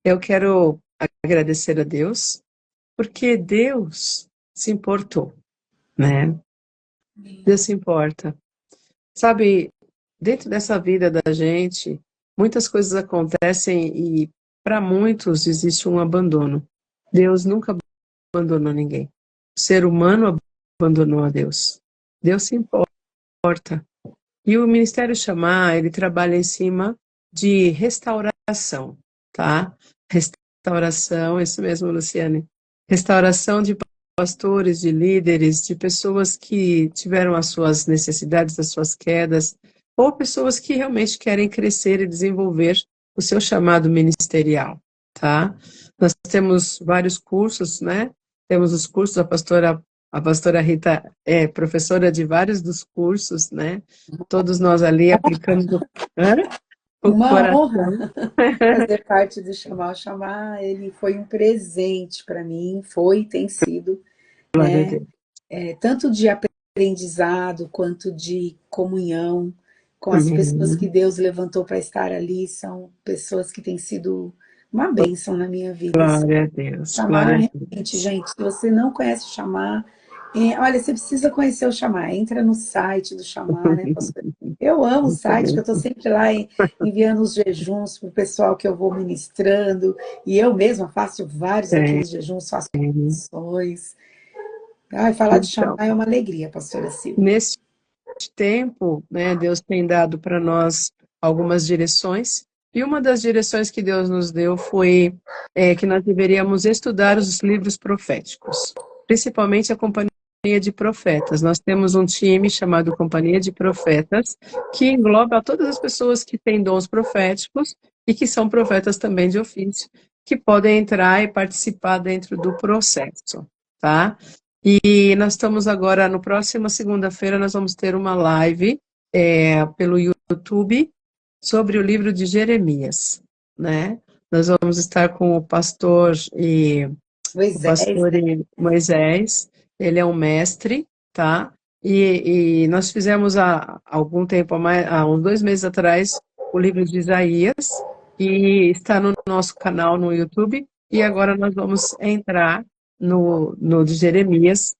Eu quero agradecer a Deus, porque Deus se importou, né? Deus se importa. Sabe, dentro dessa vida da gente, muitas coisas acontecem e para muitos existe um abandono. Deus nunca abandonou ninguém. O ser humano abandonou a Deus. Deus se importa. E o Ministério Chamar, ele trabalha em cima de restauração, tá? Restauração, isso mesmo, Luciane. Restauração de pastores, de líderes, de pessoas que tiveram as suas necessidades, as suas quedas, ou pessoas que realmente querem crescer e desenvolver o seu chamado ministerial, tá? Nós temos vários cursos, né? Temos os cursos, a pastora Rita é professora de vários dos cursos, né? Todos nós ali aplicando o
Uma honra
coração.
fazer parte do Chamar o Chamar. Ele foi um presente para mim, foi e tem sido,
Glória a
né?
Deus.
Tanto de aprendizado quanto de comunhão com as pessoas que
Amém.
Deus levantou para estar ali. São pessoas que têm sido uma bênção na minha vida.
Glória a Deus. Glória
Chamar,
a
realmente,
Deus.
gente, se você não conhece o Chamar, olha, você precisa conhecer o Chamar. Entra no site do Chamar, né, pastor? Eu amo o
Muito
site, que eu
bem.
estou sempre lá enviando os jejuns para o pessoal que eu vou ministrando. E eu mesma faço vários
É,
daqueles jejuns, faço orações. Ai, falar de Chamar
então,
é uma alegria, pastora Silvia.
nesse tempo, né, Deus tem dado para nós algumas direções, e uma das direções que Deus nos deu foi que nós deveríamos estudar os livros proféticos, principalmente a Companhia de Profetas. Nós temos um time chamado Companhia de Profetas, que engloba todas as pessoas que têm dons proféticos e que são profetas também de ofício, que podem entrar e participar dentro do processo, tá? E nós estamos agora, no próxima segunda-feira, nós vamos ter uma live pelo YouTube sobre o livro de Jeremias, né? Nós vamos estar com o pastor
Moisés, né?
Moisés, ele é um mestre, tá? E nós fizemos há algum tempo, há uns 2 meses atrás, o livro de Isaías, e está no nosso canal no YouTube, e agora nós vamos entrar no de Jeremias,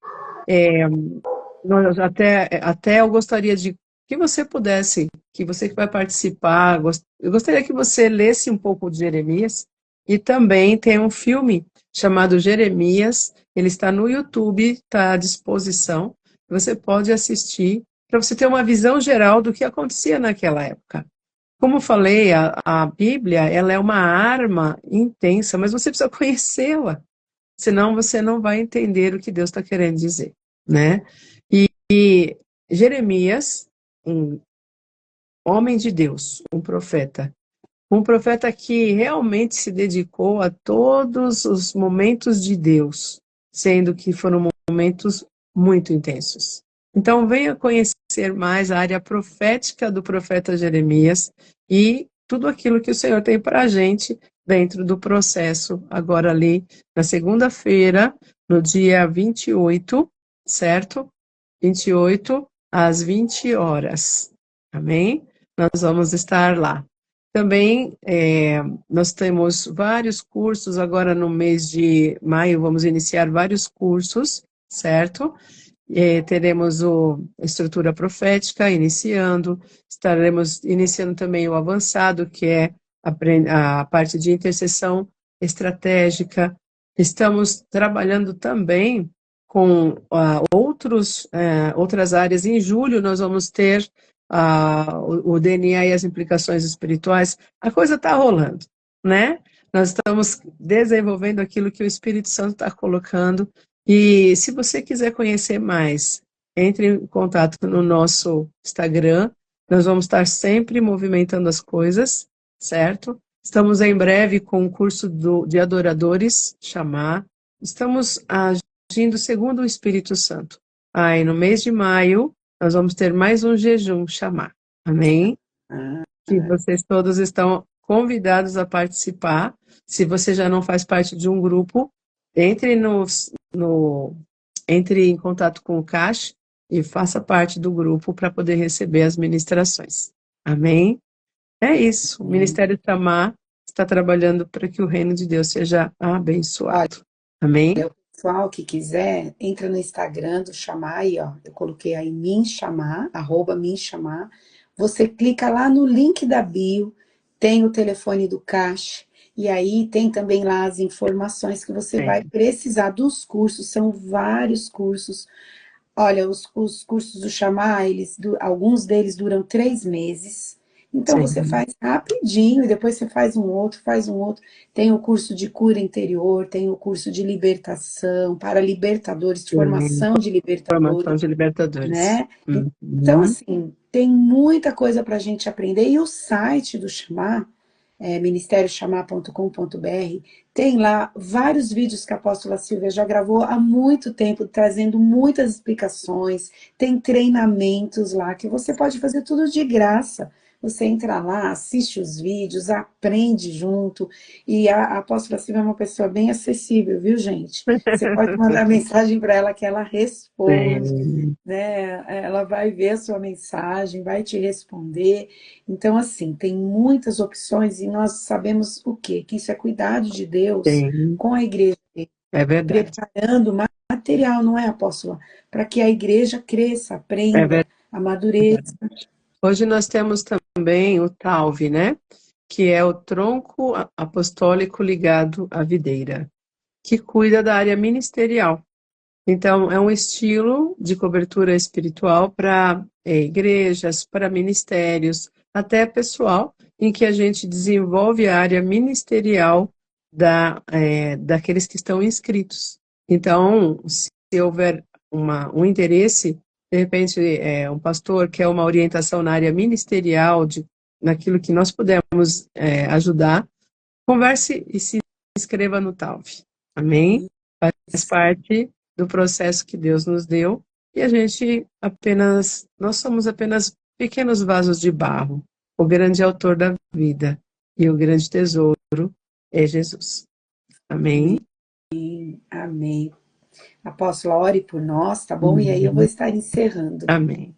nós até eu gostaria de que você pudesse, que você que vai participar, eu gostaria que você lesse um pouco de Jeremias, e também tem um filme chamado Jeremias, ele está no YouTube, está à disposição, você pode assistir, para você ter uma visão geral do que acontecia naquela época. Como eu falei, a Bíblia, ela é uma arma intensa, mas você precisa conhecê-la, senão você não vai entender o que Deus está querendo dizer, né? E Jeremias, um homem de Deus, um profeta que realmente se dedicou a todos os momentos de Deus, sendo que foram momentos muito intensos. Então, venha conhecer mais a área profética do profeta Jeremias e tudo aquilo que o Senhor tem para a gente dentro do processo, agora ali na segunda-feira, no dia 28, certo? 28 às 20 horas. Amém? Nós vamos estar lá. Também nós temos vários cursos, agora no mês de maio vamos iniciar vários cursos, certo? Teremos a estrutura profética iniciando, estaremos iniciando também o avançado, que é a parte de intercessão estratégica. Estamos trabalhando também com outras áreas. Em julho nós vamos ter o DNA e as implicações espirituais. A coisa está rolando, né? Nós estamos desenvolvendo aquilo que o Espírito Santo está colocando. E se você quiser conhecer mais, entre em contato no nosso Instagram. Nós vamos estar sempre movimentando as coisas, certo? Estamos em breve com o curso de adoradores, chamar. Estamos agindo segundo o Espírito Santo. Aí, no mês de maio, nós vamos ter mais um jejum, chamar. Amém? Que vocês todos estão convidados a participar. Se você já não faz parte de um grupo, entre entre em contato com o CAX e faça parte do grupo para poder receber as ministrações. Amém? É isso. O Ministério Tamar está trabalhando para que o reino de Deus seja abençoado. Amém?
O pessoal que quiser, entra no Instagram do Chamar aí, ó. Eu coloquei aí @minchamar. Você clica lá no link da bio, tem o telefone do CAX, e aí tem também lá as informações que você vai precisar dos cursos, são vários cursos. Olha, os cursos do Chamar, alguns deles duram 3 meses. Então, você faz rapidinho, e depois você faz um outro, faz um outro. Tem o curso de cura interior, tem o curso de libertação, para libertadores, de formação de
Formação
libertadores,
de libertadores.
né? Então, assim, tem muita coisa para a gente aprender. E o site do Chamar, ministériochamar.com.br, tem lá vários vídeos que a apóstola Silvia já gravou há muito tempo, trazendo muitas explicações, tem treinamentos lá, que você pode fazer tudo de graça. Você entra lá, assiste os vídeos, aprende junto, e a apóstola Silvia é uma pessoa bem acessível, viu, gente? Você pode mandar mensagem para ela que ela responde, né? Ela vai ver a sua mensagem, vai te responder. Então, assim, tem muitas opções e nós sabemos o quê? Que isso é cuidado de Deus com a igreja,
É verdade.
preparando material, não é, apóstola? Para que a igreja cresça, aprenda, amadureça.
Hoje nós temos também o TALV, né? Que é o tronco apostólico ligado à videira, que cuida da área ministerial. Então, é um estilo de cobertura espiritual para igrejas, para ministérios, até pessoal, em que a gente desenvolve a área ministerial daqueles que estão inscritos. Então, se houver um interesse, de repente, um pastor quer uma orientação na área ministerial, naquilo que nós podemos ajudar, converse e se inscreva no TALV. Amém? Faz parte do processo que Deus nos deu, e nós somos apenas pequenos vasos de barro. O grande autor da vida e o grande tesouro é Jesus. Amém?
Amém. Apóstola, ore por nós, tá bom? E aí eu vou estar encerrando.
Amém.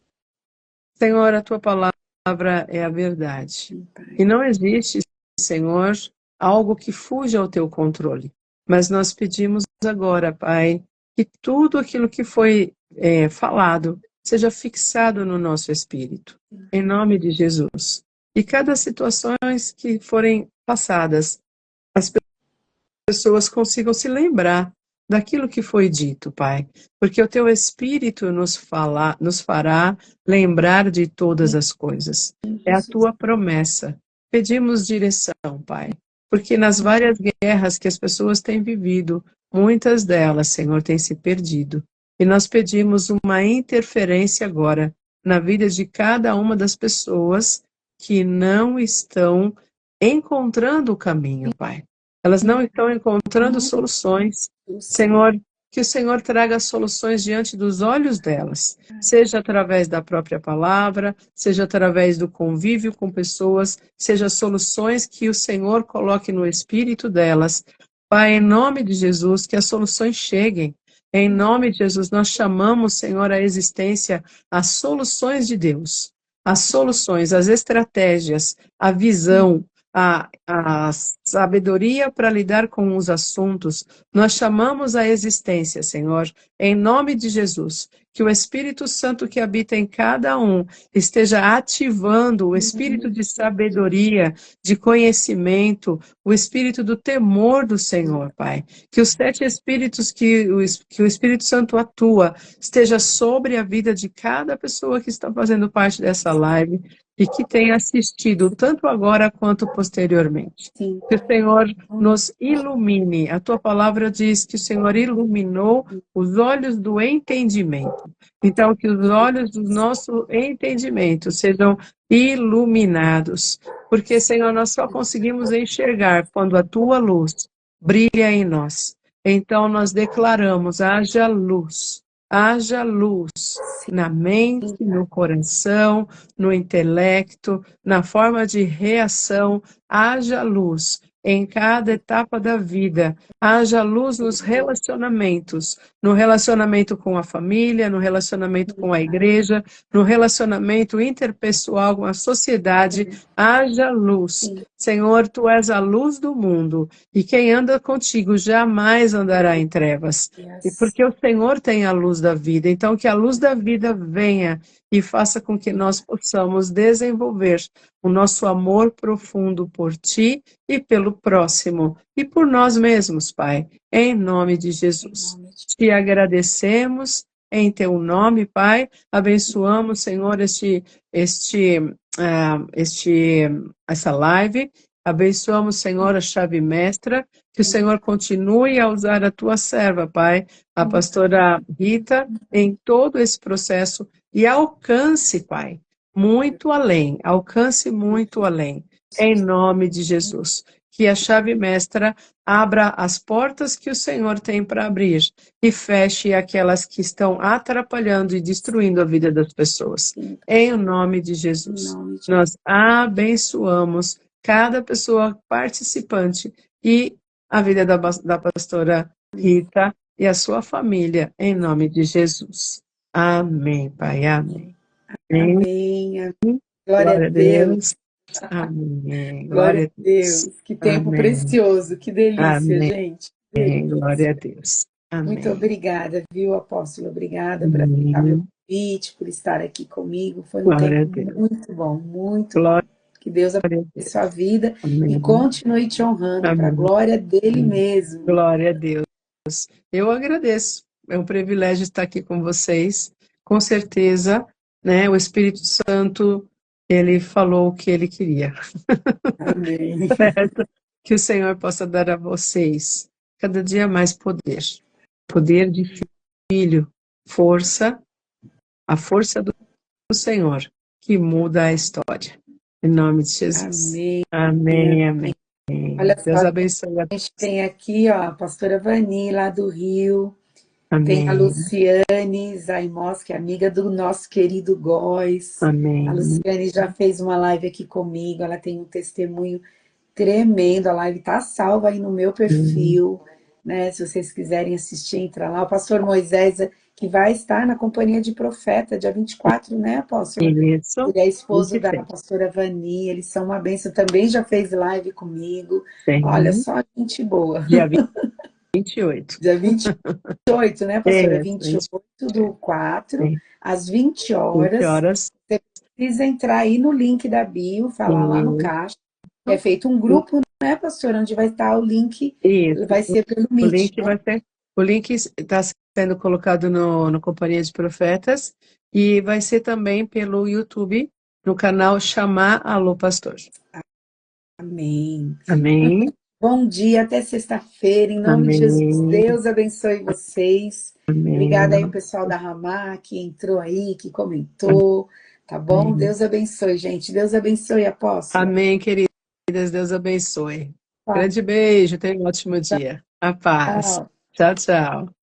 Senhor, a tua palavra é a verdade. E não existe, Senhor, algo que fuja ao teu controle. Mas nós pedimos agora, Pai, que tudo aquilo que foi falado seja fixado no nosso espírito, em nome de Jesus. E cada situações que forem passadas, as pessoas consigam se lembrar daquilo que foi dito, Pai, porque o Teu Espírito nos fará lembrar de todas as coisas. É a Tua promessa. Pedimos direção, Pai, porque nas várias guerras que as pessoas têm vivido, muitas delas, Senhor, têm se perdido. E nós pedimos uma interferência agora na vida de cada uma das pessoas que não estão encontrando o caminho, Pai. Elas não estão encontrando soluções. Senhor, que o Senhor traga soluções diante dos olhos delas, seja através da própria palavra, seja através do convívio com pessoas, seja soluções que o Senhor coloque no espírito delas. Pai, em nome de Jesus, que as soluções cheguem. Em nome de Jesus, nós chamamos, Senhor, à existência as soluções de Deus, as soluções, as estratégias, a visão, a sabedoria para lidar com os assuntos. Nós chamamos à existência, Senhor, em nome de Jesus, que o Espírito Santo que habita em cada um esteja ativando o espírito de sabedoria, de conhecimento, o espírito do temor do Senhor, Pai. Que os 7 espíritos que o Espírito Santo atua esteja sobre a vida de cada pessoa que está fazendo parte dessa live e que tenha assistido tanto agora quanto posteriormente.
Sim.
Que o Senhor nos ilumine. A tua palavra diz que o Senhor iluminou os olhos do entendimento. Então, que os olhos do nosso entendimento sejam iluminados. Porque, Senhor, nós só conseguimos enxergar quando a tua luz brilha em nós. Então, nós declaramos: haja luz. Haja luz na mente, no coração, no intelecto, na forma de reação. Haja luz em cada etapa da vida. Haja luz nos relacionamentos, no relacionamento com a família, no relacionamento com a igreja, no relacionamento interpessoal com a sociedade. Haja luz. Senhor, Tu és a luz do mundo, e quem anda contigo jamais andará em trevas. E porque o Senhor tem a luz da vida, então que a luz da vida venha e faça com que nós possamos desenvolver o nosso amor profundo por Ti e pelo próximo, e por nós mesmos, Pai, em nome de Jesus. Te agradecemos em Teu nome, Pai, abençoamos, Senhor, essa live, abençoamos, Senhor, a chave mestra, que o Senhor continue a usar a Tua serva, Pai, a pastora Rita, em todo esse processo, e alcance, Pai, muito além, alcance muito além, em nome de Jesus. Que a chave mestra abra as portas que o Senhor tem para abrir e feche aquelas que estão atrapalhando e destruindo a vida das pessoas. Em nome de Jesus, nós abençoamos cada pessoa participante e a vida da pastora Rita e a sua família, em nome de Jesus. Amém, Pai, amém.
Amém. Glória a Deus.
Amém.
Glória a Deus. Que tempo
Amém.
precioso. Que delícia,
Amém.
gente.
Glória a Deus. Amém.
Muito obrigada, viu, apóstolo? Obrigada por aceitar meu convite, por estar aqui comigo. Foi um tempo muito bom, muito bom. Que Deus abençoe a sua vida e continue te honrando para a glória dele mesmo.
Glória a Deus. Eu agradeço. É um privilégio estar aqui com vocês. Com certeza, né, o Espírito Santo, ele falou o que ele queria.
Amém.
Que o Senhor possa dar a vocês cada dia mais poder. Poder de filho, força, a força do Senhor que muda a história. Em nome de Jesus.
Amém.
Amém, amém.
Olha
Deus
só,
abençoe a
a gente tem aqui, ó, a pastora Vani, lá do Rio.
Amém.
Tem a Luciane Zaimos, que é amiga do nosso querido Góis.
Amém.
A Luciane já fez uma live aqui comigo, ela tem um testemunho tremendo, a live tá salva aí no meu perfil, né? Se vocês quiserem assistir, entra lá. O pastor Moisés, que vai estar na Companhia de Profeta, dia 24, né, apóstolo?
Isso.
Ele é esposo da pastora Vani, eles são uma bênção, também já fez live comigo.
Sim.
Olha, só gente boa.
Dia 20. 28.
Dia 28, né, pastora?
É,
28 do 4,
sim,
às 20
20
horas.
horas.
Você precisa entrar aí no link da bio, falar lá no
Sim.
caixa. É feito um grupo, né, pastora? Onde vai estar o link,
Isso.
vai ser pelo
O
Meet,
link
né?
vai ser, o link está sendo colocado no Companhia de Profetas e vai ser também pelo YouTube, no canal Chamar Alô Pastor.
Amém.
Amém,
Bom dia, até sexta-feira, em nome de Jesus.
amém,
Deus abençoe vocês. Obrigada aí o
amém,
pessoal da Ramar que entrou aí, que comentou, tá bom?
amém.
Deus abençoe, gente. Deus abençoe, apóstola.
Amém, queridas, Deus abençoe. Grande beijo, tenha um ótimo dia. A paz.
Tchau.
Tchau, tchau.